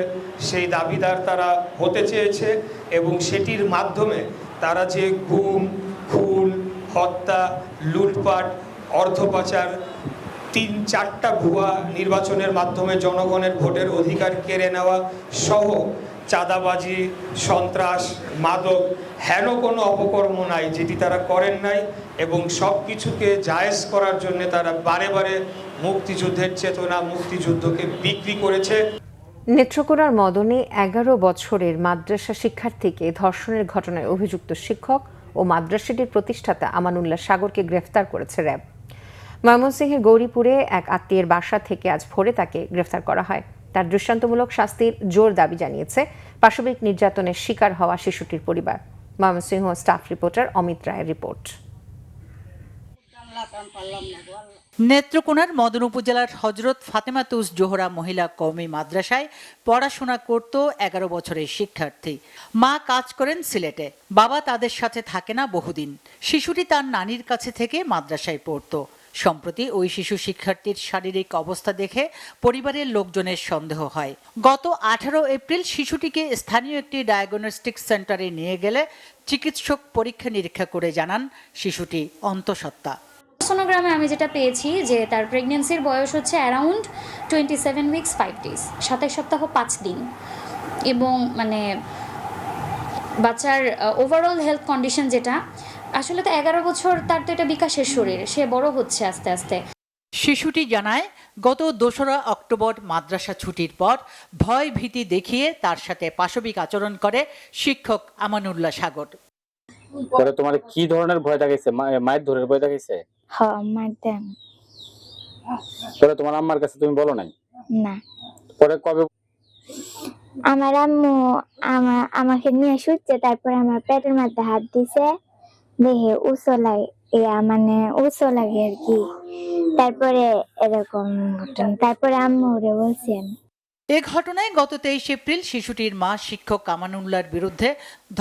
সেই দাবিদার তারা হতে চেয়েছে এবং সেটির মাধ্যমে তারা যে গুম, খুন, হত্যা, লুটপাট, অর্থ পাচার, ৩-৪টা ভুয়া নির্বাচনের মাধ্যমে জনগণের ভোটের অধিকার কেড়ে নেওয়া সহ চাঁদাবাজি, সন্ত্রাস, মাদক, হেন কোনো অপকর্ম নাই যেটি তারা করেন নাই এবং সব কিছুকে জায়েজ করার জন্য তারা বারে বারে মুক্তিযুদ্ধের চেতনা, মুক্তিযুদ্ধকে বিক্রি করেছে। নেত্রকোনার মদনে ১১ বছরের মাদ্রাসা শিক্ষার্থীকে ধর্ষণের ঘটনায় অভিযুক্ত শিক্ষক ও মাদ্রাসাটির প্রতিষ্ঠাতা আমানুল্লাহ সাগরকে গ্রেফতার করেছে র্যাব। ময়মনসিংহের গৌরীপুরে এক আত্মীয়ের বাসা থেকে আজ ভোরে তাকে গ্রেফতার করা হয়। তার দৃষ্টান্তমূলক শাস্তির জোর দাবি জানিয়েছে পাশবিক নির্যাতনের শিকার হওয়া শিশুটির পরিবার। ময়মনসিংহ স্টাফ রিপোর্টার অমিত রায়ের রিপোর্ট। নেত্রকোনার মদন উপজেলার হজরত ফাতেমাতুজ জোহরা মহিলা কওমি মাদ্রাসায় পড়াশোনা করত ১১ বছরের শিক্ষার্থী। মা কাজ করেন সিলেটে, বাবা তাদের সাথে থাকে না বহুদিন। শিশুটি তার নানির কাছে থেকে মাদ্রাসায় পড়তো। সম্প্রতি ওই শিশু শিক্ষার্থীর শারীরিক অবস্থা দেখে পরিবারের লোকজনের সন্দেহ হয়। গত ১৮ এপ্রিল শিশুটিকে স্থানীয় একটি ডায়াগনস্টিক সেন্টারে নিয়ে গেলে চিকিৎসক পরীক্ষা নিরীক্ষা করে জানান শিশুটি অন্তঃসত্ত্বা। সোনোগ্রামে আমি যেটা পেয়েছি যে তার প্রেগন্যান্সির বয়স হচ্ছে অ্যারাউন্ড 27 উইকস 5 ডেজ, 27 সপ্তাহ 5 দিন, এবং মানে বাচ্চার ওভারঅল হেলথ কন্ডিশন যেটা আসলে তো 11 বছর, তার তো এটা বিকাশের শরীর, সে বড় হচ্ছে আস্তে আস্তে। শিশুটি জানায়, গত ২রা অক্টোবর মাদ্রাসা ছুটির পর ভয় ভীতি দেখিয়ে তার সাথে পাশবিক আচরণ করে শিক্ষক আমানুল্লাহ সাগর। পরে তোমার কি ধরনের ভয় দেখাইছে? মায়ের ধরে ভয় দেখাইছে? হ্যাঁ, মায়ের দেন। পরে তোমার আম্মার কাছে তুমি বলো নাই? না। পরে কবে? আমার আম্মু আমাকে নিয়ে শুচ্ছে, তারপরে আমার পেটের মধ্যে হাত দিছে, দেখে উঁচু লাগে আর কি। তারপরে এরকম ঘটনা, তারপরে আম্মু ওরে বলছেন। এ ঘটনায় গত 23 এপ্রিল শিশুটির মা শিক্ষক আমানুল্লাহর বিরুদ্ধে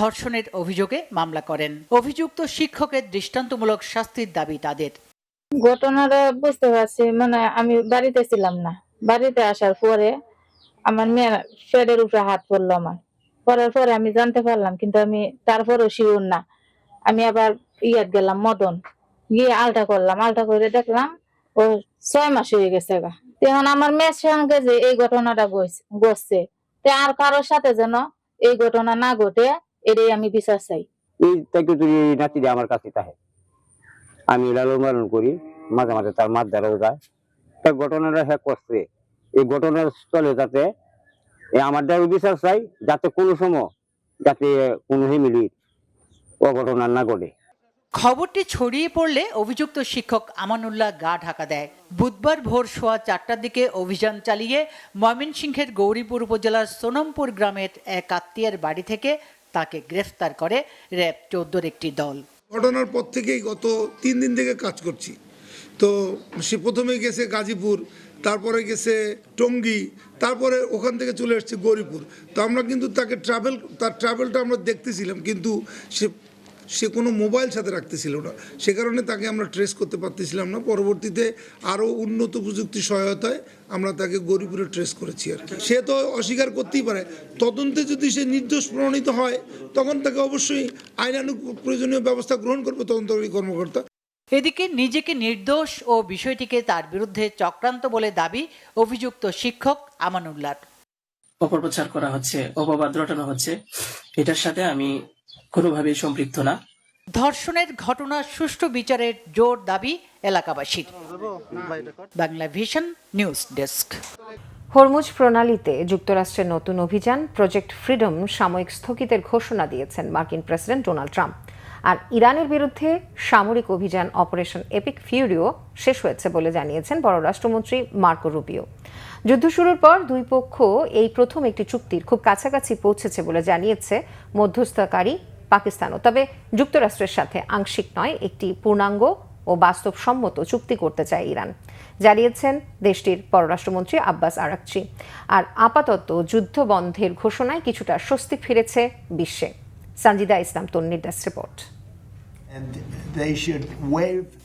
ধর্ষণের অভিযোগে মামলা করেন। অভিযুক্ত শিক্ষকের দৃষ্টান্তমূলক শাস্তির দাবি তাদের। ঘটনাটা বুঝতে পারছি, মানে আমি বাড়িতে ছিলাম না, বাড়িতে আসার পরে আমার মেয়ের পেটের উপরে হাত পড়লো আমার, পড়ার পরে আমি জানতে পারলাম, কিন্তু আমি তারপরেও শিওর না। আমি আবার ইয়াত গেলাম মদন, গিয়ে আলটা করলাম, আলটা করে দেখলাম ও 6 মাস হয়ে গেছে গা। এখন আমার মেয়ের সঙ্গে যে এই ঘটনাটা ঘটছে, আর কারোর সাথে যেন এই ঘটনা না ঘটে, এটাই আমি বিশ্বাস চাই। এই নাতি আমার কাছে থাকে, আমি লালন পালন করি, মাঝে মাঝে তার মাছ ধরাও যায়। তার ঘটনাটা হ্যাঁ করছে, এই ঘটনার স্থলে যাতে আমার দ্বারা বিশ্বাস চাই, যাতে কোনো সময় যাতে কোনো মিলিয়ে অঘটনা না ঘটে। খবরটি ছড়িয়ে পড়লে অভিযুক্ত শিক্ষক আমানুল্লাহ গা ঢাকা দেয়। বুধবার ভোর 4:15টার দিকে অভিযান চালিয়ে ময়মনসিংহের গৌরীপুর উপজেলার সোনমপুর গ্রামের এক আত্মীয়ের বাড়ি থেকে তাকে গ্রেফতার করে র্যাব 14-র একটি দল। ঘটনার পর থেকেই গত 3 দিন থেকে কাজ করছি। তো সে প্রথমে গেছে গাজীপুর, তারপরে গেছে টঙ্গী, তারপরে ওখান থেকে চলে এসেছে গৌরীপুর। তো আমরা কিন্তু তাকে তার ট্রাভেলটা আমরা দেখতেছিলাম, কিন্তু সে কোনো মোবাইল সাথে রাখতেছিল না, সে কারণে তাকে আমরা ট্রেস করতে পারতেছিলাম না। পরবর্তীতে আরও উন্নত প্রযুক্তির সহায়তায় আমরা তাকে গৌরীপুরে ট্রেস করেছি আর কি। সে তো অস্বীকার করতেই পারে, তদন্তে যদি সে নির্দোষ প্রমাণিত হয় তখন তাকে অবশ্যই আইনানুগ প্রয়োজনীয় ব্যবস্থা গ্রহণ করবে তদন্তকারী কর্মকর্তা। এদিকে নিজেকে নির্দোষ ও বিষয়টিকে তার বিরুদ্ধে চক্রান্ত বলে দাবি অভিযুক্ত শিক্ষক আমানুল্লাহ। অপপ্রচার করা হচ্ছে, অপবাদ রটানো হচ্ছে, এটার সাথে আমি কোনোভাবেই সম্পৃক্ত না। ধর্ষণের ঘটনা সুষ্ঠু বিচারের জোর দাবি এলাকাবাসীর। Bangla vision news desk. Hormuz প্রণালীতে যুক্তরাষ্ট্রের নতুন অভিযান প্রজেক্ট ফ্রিডম সাময়িক স্থগিতের ঘোষণা দিয়েছেন মার্কিন প্রেসিডেন্ট ডোনাল্ড ট্রাম্প। আর ইরানের বিরুদ্ধে সামরিক অভিযান অপারেশন এপিক ফিউরিও শেষ হয়েছে বলে জানিয়েছেন পররাষ্ট্রমন্ত্রী মার্কো রুবিও। যুদ্ধ শুরুর পর দুই পক্ষ এই প্রথম একটি চুক্তির খুব কাছাকাছি পৌঁছেছে বলে জানিয়েছে মধ্যস্থতাকারী পাকিস্তানও। তবে যুক্তরাষ্ট্রের সাথে আংশিক নয়, একটি পূর্ণাঙ্গ ও বাস্তবসম্মত চুক্তি করতে চায় ইরান, জানিয়েছেন দেশটির পররাষ্ট্রমন্ত্রী আব্বাস আরাকচি। আর আপাতত যুদ্ধ বন্ধের ঘোষণায় কিছুটা স্বস্তি ফিরেছে বিশ্বে। সঞ্জিদা ইসলাম তন্নির ডেস্ক রিপোর্ট।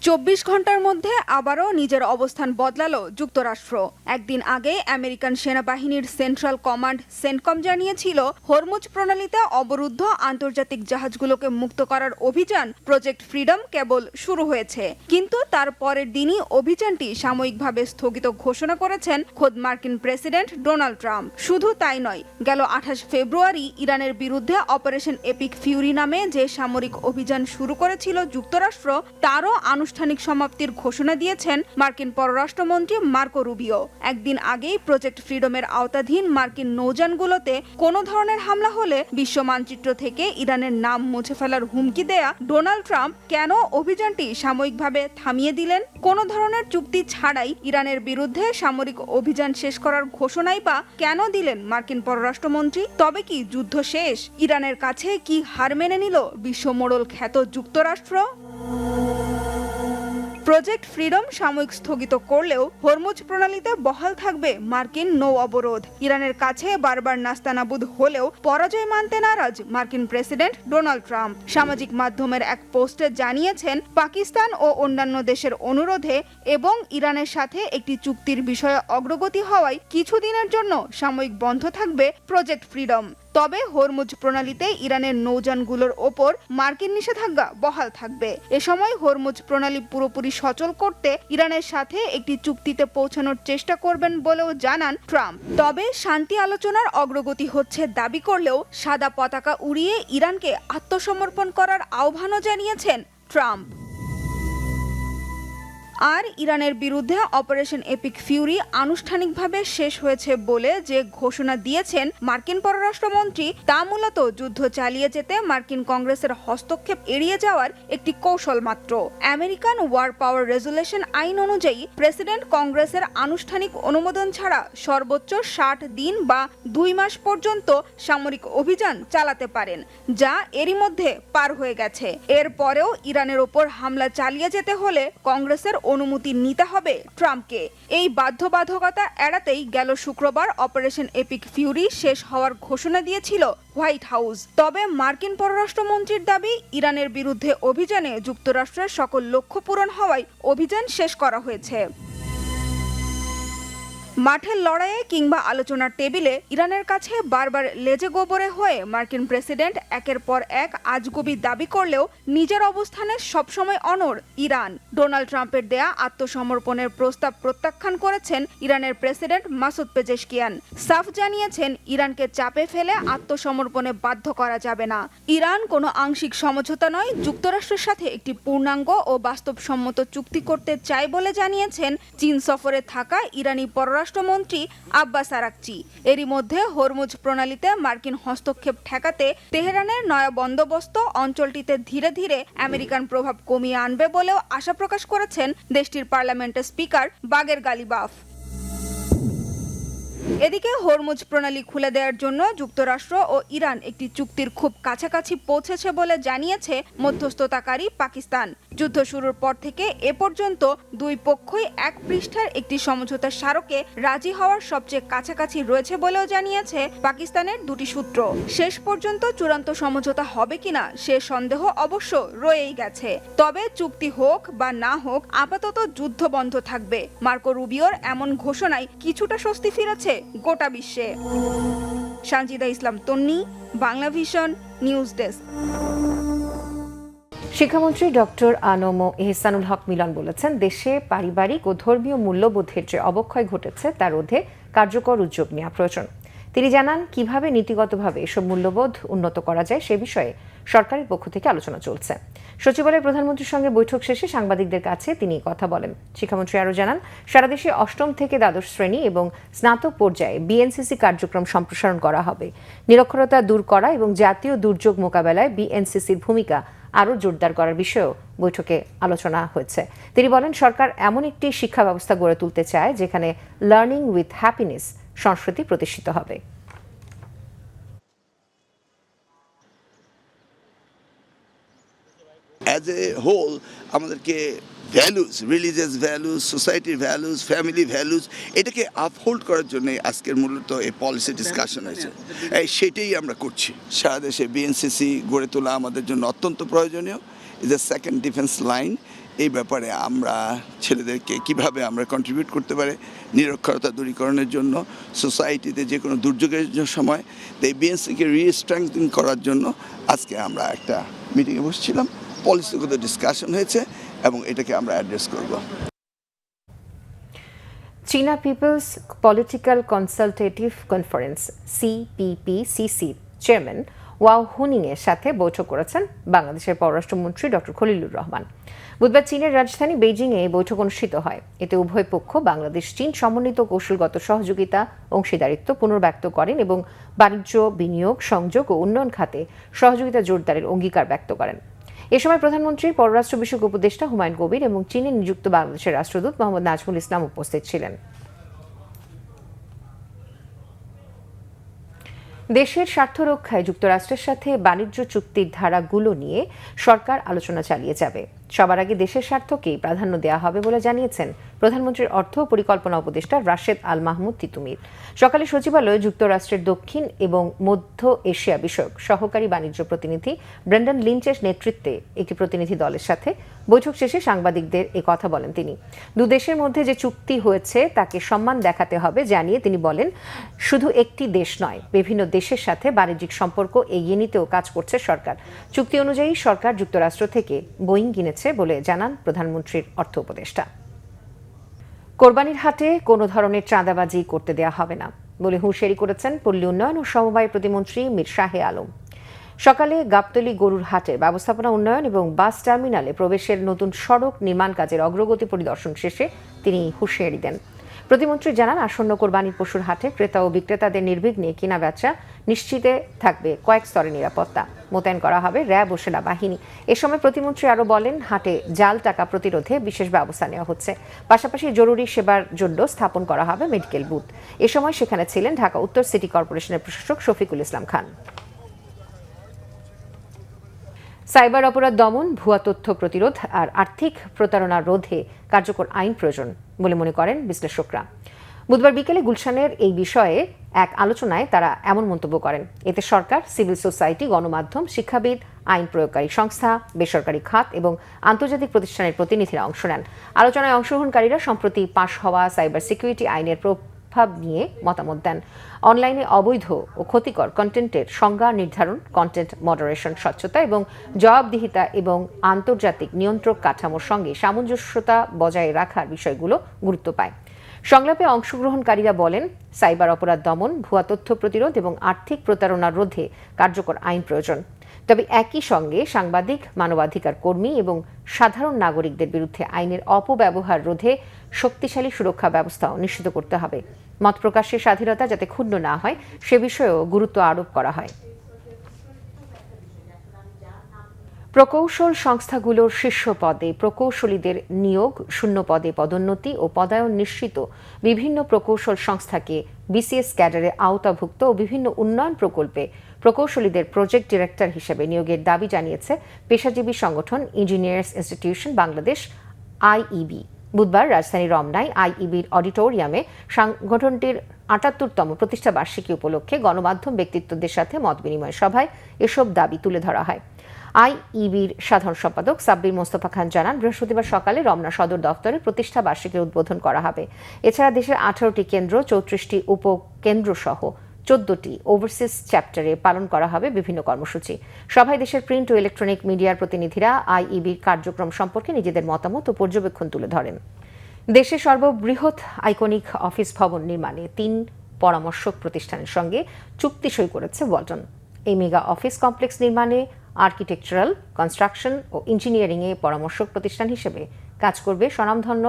24 ঘন্টার মধ্যে আবারও নিজের অবস্থান বদলালো যুক্তরাষ্ট্র। একদিন আগে আমেরিকান সেনাবাহিনীর সেন্ট্রাল কমান্ড সেন্টকম জানিয়েছিল হরমুজ প্রণালীতে অবরুদ্ধ আন্তর্জাতিক জাহাজগুলোকে মুক্ত করার অভিযান প্রজেক্ট ফ্রিডম কেবল শুরু হয়েছে। কিন্তু তার পরের দিনই অভিযানটি সাময়িকভাবে স্থগিত ঘোষণা করেছেন খোদ মার্কিন প্রেসিডেন্ট ডোনাল্ড ট্রাম্প। শুধু তাই নয়, গেল 28 ফেব্রুয়ারি ইরানের বিরুদ্ধে অপারেশন এপিক ফিউরি নামে যে সামরিক অভিযান শুরু করেছিল যুক্তরাষ্ট্র, তারও আনুষ্ঠানিক সমাপ্তির ঘোষণা দিয়েছেন মার্কিন পররাষ্ট্রমন্ত্রী মার্কো রুবিও। একদিন আগেই প্রজেক্ট ফ্রিডমের আওতাধীন মার্কিন নৌযানগুলোতে কোনো ধরনের হামলা হলে বিশ্ব মানচিত্র থেকে ইরানের নাম মুছে ফেলার হুমকি দেয়া ডোনাল্ড ট্রাম্প কেন অভিযানটি সাময়িকভাবে থামিয়ে দিলেন? কোনো ধরনের চুক্তি ছাড়াই ইরানের বিরুদ্ধে সামরিক অভিযান শেষ করার ঘোষণাই বা কেন দিলেন মার্কিন পররাষ্ট্রমন্ত্রী? তবে কি যুদ্ধ শেষ? ইরানের কাছে কি হার মেনে নিল বিশ্ব মোড়ল খ্যাত যুক্তরাষ্ট্র? প্রজেক্ট ফ্রিডম সাময়িক স্থগিত করলেও হরমুজ প্রণালীতে বহাল থাকবে মার্কিন নৌ অবরোধ। ইরানের কাছে বারবার নাস্তানাবুদ হলেও পরাজয় মানতে নারাজ মার্কিন প্রেসিডেন্ট ডোনাল্ড ট্রাম্প। সামাজিক মাধ্যমের এক পোস্টে জানিয়েছেন পাকিস্তান ও অন্যান্য দেশের অনুরোধে এবং ইরানের সাথে একটি চুক্তির বিষয়ে অগ্রগতি হওয়ায় কিছুদিনের জন্য সাময়িক বন্ধ থাকবে প্রজেক্ট ফ্রিডম। তবে হরমুজ প্রণালীতে ইরানের নৌযানগুলোর ওপর মার্কিন নিষেধাজ্ঞা বহাল থাকবে। এ সময় হরমুজ প্রণালী পুরোপুরি সচল করতে ইরানের সাথে একটি চুক্তিতে পৌঁছানোর চেষ্টা করবেন বলেও জানান ট্রাম্প। তবে শান্তি আলোচনার অগ্রগতি হচ্ছে দাবি করলেও সাদা পতাকা উড়িয়ে ইরানকে আত্মসমর্পণ করার আহ্বানও জানিয়েছেন ট্রাম্প। আর ইরানের বিরুদ্ধে অপারেশন এপিক ফিউরি আনুষ্ঠানিকভাবে শেষ হয়েছে বলে যে ঘোষণা দিয়েছেন মার্কিন পররাষ্ট্রমন্ত্রী, তা মূলত যুদ্ধ চালিয়ে যেতে মার্কিন কংগ্রেসের হস্তক্ষেপ এড়িয়ে যাওয়ার একটি কৌশল মাত্র। আমেরিকান ওয়ার পাওয়ার রেজুলেশন আইন অনুযায়ী প্রেসিডেন্ট কংগ্রেসের আনুষ্ঠানিক অনুমোদন ছাড়া সর্বোচ্চ 60 দিন বা 2 মাস পর্যন্ত সামরিক অভিযান চালাতে পারেন, যা এরই মধ্যে পার হয়ে গেছে। এরপরেও ইরানের ওপর হামলা চালিয়ে যেতে হলে কংগ্রেসের অনুমতি নিতে হবে ট্রাম্পকে। এই বাধ্যবাধকতা এড়াতেই গেল শুক্রবার অপারেশন এপিক ফিউরি শেষ হওয়ার ঘোষণা দিয়েছিল হোয়াইট হাউস। তবে মার্কিন পররাষ্ট্রমন্ত্রীর দাবি, ইরানের বিরুদ্ধে অভিযানে যুক্তরাষ্ট্রের সকল লক্ষ্য পূরণ হওয়ায় অভিযান শেষ করা হয়েছে। মাঠের লড়াইয়ে কিংবা আলোচনার টেবিলে ইরানের কাছে বারবার লেজে গোবরে হয়ে মার্কিন প্রেসিডেন্ট একের পর এক আজগুবি দাবি করলেও নিজের অবস্থানে সবসময় অনড় ইরান। ডোনাল্ড ট্রাম্পের দেয়া আত্মসমর্পণের প্রস্তাব প্রত্যাখ্যান করেছেন ইরানের প্রেসিডেন্ট মাসুদ পেজেশকিয়ান। সাফ জানিয়েছেন ইরানকে চাপে ফেলে আত্মসমর্পণে বাধ্য করা যাবে না। ইরান কোনো আংশিক সমঝোতা নয়, যুক্তরাষ্ট্রের সাথে একটি পূর্ণাঙ্গ ও বাস্তবসম্মত চুক্তি করতে চায় বলে জানিয়েছেন চীন সফরে থাকা ইরানি পররাষ্ট্রমন্ত্রী আব্বাস আরাকচি। এরই মধ্যে হরমুজ প্রণালীতে মার্কিন হস্তক্ষেপ ঠেকাতে তেহরানের নয়া বন্দোবস্ত অঞ্চলটিতে ধীরে ধীরে আমেরিকান প্রভাব কমিয়ে আনবে বলেও আশা প্রকাশ করেছেন দেশটির পার্লামেন্টের স্পিকার বাগের গালিবাফ। এদিকে হরমুজ প্রণালী খুলে দেওয়ার জন্য যুক্তরাষ্ট্র ও ইরান একটি চুক্তির খুব কাছাকাছি পৌঁছেছে বলে জানিয়েছে মধ্যস্থতাকারী পাকিস্তান। যুদ্ধ শুরুর পর থেকে এ পর্যন্ত দুই পক্ষই এক পৃষ্ঠার একটি সমঝোতা স্মারকে রাজি হওয়ার সবচেয়ে কাছাকাছি রয়েছে বলেও জানিয়েছে পাকিস্তানের দুটি সূত্র। শেষ পর্যন্ত চূড়ান্ত সমঝোতা হবে কিনা সে সন্দেহ অবশ্য রয়েই গেছে। তবে চুক্তি হোক বা না হোক আপাতত যুদ্ধ বন্ধ থাকবে। মার্কো রুবিওর এমন ঘোষণায় কিছুটা স্বস্তি ফিরেছে গোটা বিশ্বে। সানজিদা ইসলাম তন্নি, বাংলা ভিশন, নিউজ ডেস্ক। শিক্ষামন্ত্রী ডক্টর আনম এহসানুল হক মিলন বলেছেন, দেশে পারিবারিক ও ধর্মীয় মূল্যবোধের যে অবক্ষয় ঘটেছে তা রোধে কার্যকর উদ্যোগ নেওয়া প্রয়োজন। তিনি জানান, কিভাবে নীতিগতভাবে এসব মূল্যবোধ উন্নত করা যায় সে বিষয়ে সরকারের পক্ষ থেকে আলোচনা চলছে। সচিবালয়ে প্রধানমন্ত্রীর সঙ্গে বৈঠক শেষে সাংবাদিকদের কাছে তিনি কথা বলেন। শিক্ষামন্ত্রী আরও জানান, সারা দেশে অষ্টম থেকে দ্বাদশ শ্রেণী এবং স্নাতক পর্যায়ে বিএনসিসি কার্যক্রম সম্প্রসারণ করা হবে। নিরক্ষরতা দূর করা এবং জাতীয় দুর্যোগ মোকাবেলায় বিএনসিসির ভূমিকা আরও জোরদার করার বিষয়েও বৈঠকে আলোচনা হয়েছে। তিনি বলেন, সরকার এমন একটি শিক্ষা ব্যবস্থা গড়ে তুলতে চায় যেখানে লার্নিং উইথ হ্যাপিনেস সংস্কৃতি প্রতিষ্ঠিত হবে। অ্যাজ এ হোল আমাদেরকে ভ্যালুস, রিলিজিয়াস ভ্যালুস, সোসাইটির ভ্যালুস, ফ্যামিলি ভ্যালুস, এটাকে আপহোল্ড করার জন্য আজকের মূলত এই পলিসি ডিসকাশন হয়েছে। সেটাই আমরা করছি। সারা দেশে বিএনসিসি গড়ে তোলা আমাদের জন্য অত্যন্ত প্রয়োজনীয়। Is a second defence line. এই ব্যাপারে আমরা ছেলেদেরকে কিভাবে আমরা কন্ট্রিবিউট করতে পারে নিরক্ষরতা দূরীকরণের জন্য, সোসাইটিতে যে কোনো দুর্যোগের সময় এই বিএনসিকে রিস্ট্রেংথেন করার জন্য আজকে আমরা একটা মিটিংয়ে বসছিলাম। পলিসিগত ডিসকাশন হয়েছে এবং এটাকে আমরা অ্যাড্রেস করব। চীনা পিপলস পলিটিক্যাল কনসালটেটিভ কনফারেন্স সিপিপিসিসির চেয়ারম্যান ওয়াও হুনিং এর সাথে বৈঠক করেছেন বাংলাদেশের পররাষ্ট্রমন্ত্রী ডক্টর খলিলুর রহমান। বুধবার চীনের রাজধানী বেইজিংয়ে এই বৈঠক অনুষ্ঠিত হয়। এতে উভয় পক্ষ বাংলাদেশ চীন সমন্বিত কৌশলগত সহযোগিতা অংশীদারিত্ব পুনর্ব্যক্ত করেন এবং বাণিজ্য, বিনিয়োগ, সংযোগ ও উন্নয়ন খাতে সহযোগিতা জোরদারের অঙ্গীকার ব্যক্ত করেন। এ সময় প্রধানমন্ত্রীর পররাষ্ট্র বিষয়ক উপদেষ্টা হুমায়ুন কবির এবং চীনে নিযুক্ত বাংলাদেশের রাষ্ট্রদূত মোহাম্মদ নাজমুল ইসলাম উপস্থিত ছিলেন। দেশের স্বার্থ রক্ষায় যুক্তরাষ্ট্রের সাথে বাণিজ্য চুক্তির ধারাগুলো নিয়ে সরকার আলোচনা চালিয়ে যাবে। সবার আগে দেশের স্বার্থকেই প্রাধান্য দেওয়া হবে বলে জানিয়েছেন প্রধানমন্ত্রীর অর্থ ও পরিকল্পনা উপদেষ্টা রাশেদ আল মাহমুদ তিতুমির। সকালে সচিবালয়ে যুক্তরাষ্ট্রের দক্ষিণ এবং মধ্য এশিয়া বিষয়ক সহকারী বাণিজ্য প্রতিনিধি ব্রেন্ডন লিঞ্চের নেতৃত্বে একটি প্রতিনিধি দলের সাথে বৈঠক শেষে সাংবাদিকদের এ কথা বলেন তিনি। দুদেশের মধ্যে যে চুক্তি হয়েছে তাকে সম্মান দেখাতে হবে জানিয়ে তিনি বলেন, শুধু একটি দেশ নয়, বিভিন্ন দেশের সাথে বাণিজ্যিক সম্পর্ক এগিয়ে নিতেও কাজ করছে সরকার। চুক্তি অনুযায়ী সরকার যুক্তরাষ্ট্র থেকে বোয়িং কিনেছে বলে জানান প্রধানমন্ত্রীর অর্থ উপদেষ্টা। কোরবানির হাটে কোনো ধরনের চাঁদাবাজি করতে দেওয়া হবে না বলে হুঁশিয়ারি করেছেন পল্লী উন্নয়ন ও সমবায় প্রতিমন্ত্রী মীর শাহে আলম। সকালে গাবতলী গরুর হাটের ব্যবস্থাপনা উন্নয়ন এবং বাস টার্মিনালে প্রবেশের নতুন সড়ক নির্মাণ কাজের অগ্রগতি পরিদর্শন শেষে তিনি হুঁশিয়ারি দেন। প্রতিমন্ত্রী জানান, আসন্ন কোরবানির পশুর হাটে ক্রেতা ও বিক্রেতাদের নির্বিঘ্নে কেনা বেচা নিশ্চিতে থাকবে কয়েক স্তরের নিরাপত্তা। মোতায়েন করা হবে র্যাব ও সেনাবাহিনী। এ সময় প্রতিমন্ত্রী আরও বলেন, হাটে জাল টাকা প্রতিরোধে বিশেষ ব্যবস্থা নেওয়া হচ্ছে। পাশাপাশি জরুরি সেবার জন্য স্থাপন করা হবে মেডিকেল বুথ। এ সময় সেখানে ছিলেন ঢাকা উত্তর সিটি কর্পোরেশনের প্রশাসক শফিকুল ইসলাম খান। সাইবার অপরাধ দমন, ভুয়া তথ্য প্রতিরোধ আর আর্থিক প্রতারণা রোধে কার্যকর আইন প্রয়োজন বলে মনে করেন বিশ্লেষকরা। বুধবার বিকেলে গুলশানের এই বিষয়ে এক আলোচনায় তারা এমন মন্তব্য করেন। এতে সরকার, সিভিল সোসাইটি, গণমাধ্যম, শিক্ষাবিদ, আইন প্রয়োগকারী সংস্থা, বেসরকারি খাত এবং আন্তর্জাতিক প্রতিষ্ঠানের প্রতিনিধিরা অংশ নেন। আলোচনায় অংশগ্রহণকারীরা সম্প্রতি পাশ হওয়া সাইবার সিকিউরিটি আইনের প্রভাব নিয়ে মতামত দেন। অনলাইনে অবৈধ ও ক্ষতিকর কন্টেন্টের সংজ্ঞা নির্ধারণ, কন্টেন্ট মডারেশন, স্বচ্ছতা এবং জবাবদিহিতা এবং আন্তর্জাতিক নিয়ন্ত্রক কাঠামোর সঙ্গে সামঞ্জস্যতা বজায় রাখার বিষয়গুলো গুরুত্ব পায়। সংলাপে অংশগ্রহণকারীরা বলেন, সাইবার অপরাধ দমন, ভুয়া তথ্য প্রতিরোধ এবং আর্থিক প্রতারণা রোধে কার্যকর আইন প্রয়োজন। তবে একই সঙ্গে সাংবাদিক, মানবাধিকার কর্মী এবং সাধারণ নাগরিকদের বিরুদ্ধে আইনের অপব্যবহার রোধে শক্তিশালী সুরক্ষা ব্যবস্থাও নিশ্চিত করতে হবে। মত প্রকাশের স্বাধীনতা যাতে ক্ষুণ্ণ না হয় সে বিষয়েও গুরুত্ব আরোপ করা হয়। প্রকৌশল সংস্থাগুলোর শীর্ষ পদে প্রকৌশলীদের নিয়োগ, শূন্য পদে পদোন্নতি ও পদায়ন নিশ্চিত বিভিন্ন প্রকৌশল সংস্থাকে বিসিএস ক্যাডারে আওতাভুক্ত ও বিভিন্ন উন্নয়ন প্রকল্পে প্রকৌশলীদের প্রজেক্ট ডিরেক্টর হিসেবে নিয়োগের দাবি জানিয়েছে পেশাজীবী সংগঠন ইঞ্জিনিয়ার্স ইনস্টিটিউশন বাংলাদেশ আইইবি। বুধবার রাজধানীর রমনায় আইইবির অডিটোরিয়ামে সংগঠনটির ৭৮তম প্রতিষ্ঠা বার্ষিকী উপলক্ষে গণমাধ্যম ব্যক্তিত্বদের সাথে মতবিনিময় সভায় এসব দাবি তুলে ধরা হয়। আইইবির সাধারণ সম্পাদক সাব্বির মোস্তফা খান জানান, বৃহস্পতিবার সকালে রমনা সদর দফতরে প্রতিষ্ঠা বার্ষিকীর উদ্বোধন করা হবে। এছাড়া দেশের ১৮টি কেন্দ্র, ৩৪টি উপকেন্দ্র সহ ১৪টি ওভারসিজ চ্যাপ্টারে পালন করা হবে বিভিন্ন কর্মসূচি। সভায় দেশের প্রিন্ট ও ইলেকট্রনিক মিডিয়ার প্রতিনিধিরা আইইবির কার্যক্রম সম্পর্কে নিজেদের মতামত ও পর্যবেক্ষণ তুলে ধরেন। দেশের সর্ববৃহৎ আইকনিক অফিস ভবন নির্মাণে ৩ পরামর্শক প্রতিষ্ঠানের সঙ্গে চুক্তি সই করেছে ওয়ালটন। এই মেগা অফিস কমপ্লেক্স নির্মাণে আর্কিটেকচারাল, কনস্ট্রাকশন ও ইঞ্জিনিয়ারিংয়ে পরামর্শক প্রতিষ্ঠান হিসেবে কাজ করবে স্বনামধন্য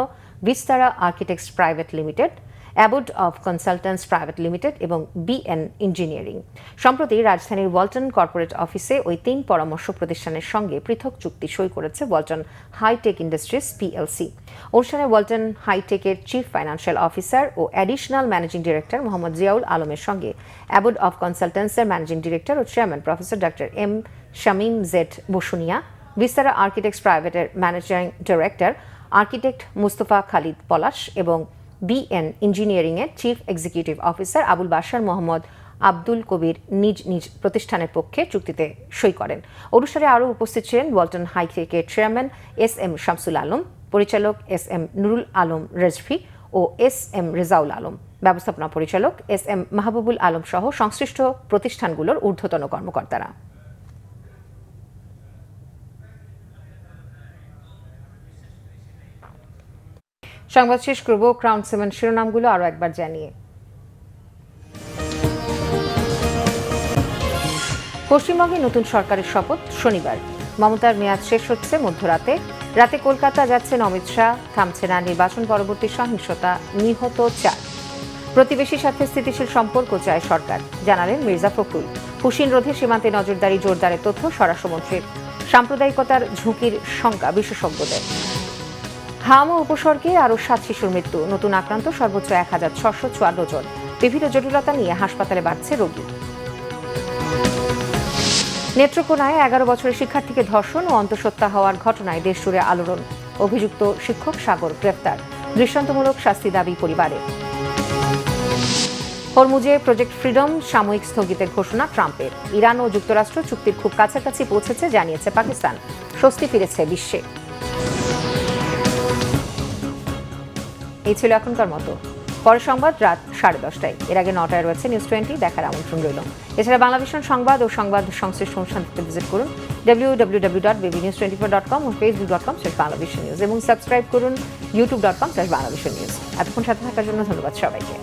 Vistara architects private limited, abode of consultants private limited এবং বিএন ইঞ্জিনিয়ারিং। সম্প্রতি রাজধানীর ওয়ালটন কর্পোরেট অফিসে ওই ৩ পরামর্শক প্রতিষ্ঠানের সঙ্গে পৃথক চুক্তি সই করেছে ওয়ালটন হাইটেক ইন্ডাস্ট্রিজ পিএলসি। অনুষ্ঠানে ওয়ালটন হাইটেকের চিফ ফাইন্যান্সিয়াল অফিসার ও additional managing director Mohammad Ziaul আলমের সঙ্গে অ্যাবোড অফ কনসালট্যান্টসের ম্যানেজিং ডিরেক্টর ও chairman professor doctor M Shamim Z Basunia, Vistara architects প্রাইভেটের managing director architect Mustafa Khalid Palash এবং বিএন ইঞ্জিনিয়ারিংয়ের chief executive officer Abul Bashar Mohammad Abdul Kabir নিজ নিজ প্রতিষ্ঠানের পক্ষে চুক্তিতে সই করেন। অনুষ্ঠানে আরও উপস্থিত ছিলেন ওয়ালটন হাইটেকের chairman S M Shamsul Alam, পরিচালক এস এম নুরুল আলম রেজভি ও এস এম রেজাউল আলম, ব্যবস্থাপনা পরিচালক এস এম মাহবুবুল আলম সহ সংশ্লিষ্ট প্রতিষ্ঠানগুলোর ঊর্ধ্বতন কর্মকর্তারা। সংবাদ শেষ করব ক্রাউন সিমেন্ট শিরোনামগুলো আরও একবার জানিয়ে। পশ্চিমবঙ্গে নতুন সরকারের শপথ শনিবার। মমতার মেয়াদ শেষ হচ্ছে মধ্যরাতে। রাতে কলকাতা যাচ্ছেন অমিত শাহ। থামছে না নির্বাচন পরবর্তী সহিংসতা, নিহত ৪। প্রতিবেশীর সাথে স্থিতিশীল সম্পর্ক চায় সরকার, জানালেন মির্জা ফখরুল। হুসিন রোধে সীমান্তে নজরদারি জোরদারের তথ্য স্বরাষ্ট্রমন্ত্রীর। সাম্প্রদায়িকতার ঝুঁকির শঙ্কা বিশেষজ্ঞদের। হাম ও উপসর্গে আরও ৭ শিশুর মৃত্যু, নতুন আক্রান্ত সর্বোচ্চ ১,৬৫৪ জন। বিভিন্ন জটিলতা নিয়ে হাসপাতালে বাড়ছে রোগী। নেত্রকোনায় ১১ বছরের শিক্ষার্থীকে ধর্ষণ ও অন্তঃসত্ত্বা হওয়ার ঘটনায় দেশজুড়ে আলোড়ন। অভিযুক্ত শিক্ষক সাগর গ্রেফতার, দৃষ্টান্তমূলক শাস্তি দাবি পরিবারের। হরমুজে প্রজেক্ট ফ্রিডম সাময়িক স্থগিতের ঘোষণা ট্রাম্পের। ইরান ও যুক্তরাষ্ট্র চুক্তির খুব কাছাকাছি পৌঁছেছে, জানিয়েছে পাকিস্তান। স্বস্তি ফিরেছে বিশ্বে। এই ছিল এখনকার মতো। পরের সংবাদ রাত 10:30টায়। এর আগে 9টায় রয়েছে নিউজ 20, দেখার আমন্ত্রণ রইল। এছাড়া বাংলাদেশের সংবাদ ও সংবাদ সংশ্লিষ্ট অনুষ্ঠান দেখতে ভিজিট করুন www.bbnews24.com ও facebook.com/bangladeshnews এবং সাবস্ক্রাইব করুন youtube.com/bangladeshnews। এতক্ষণ সাথে থাকার জন্য ধন্যবাদ সবাইকে।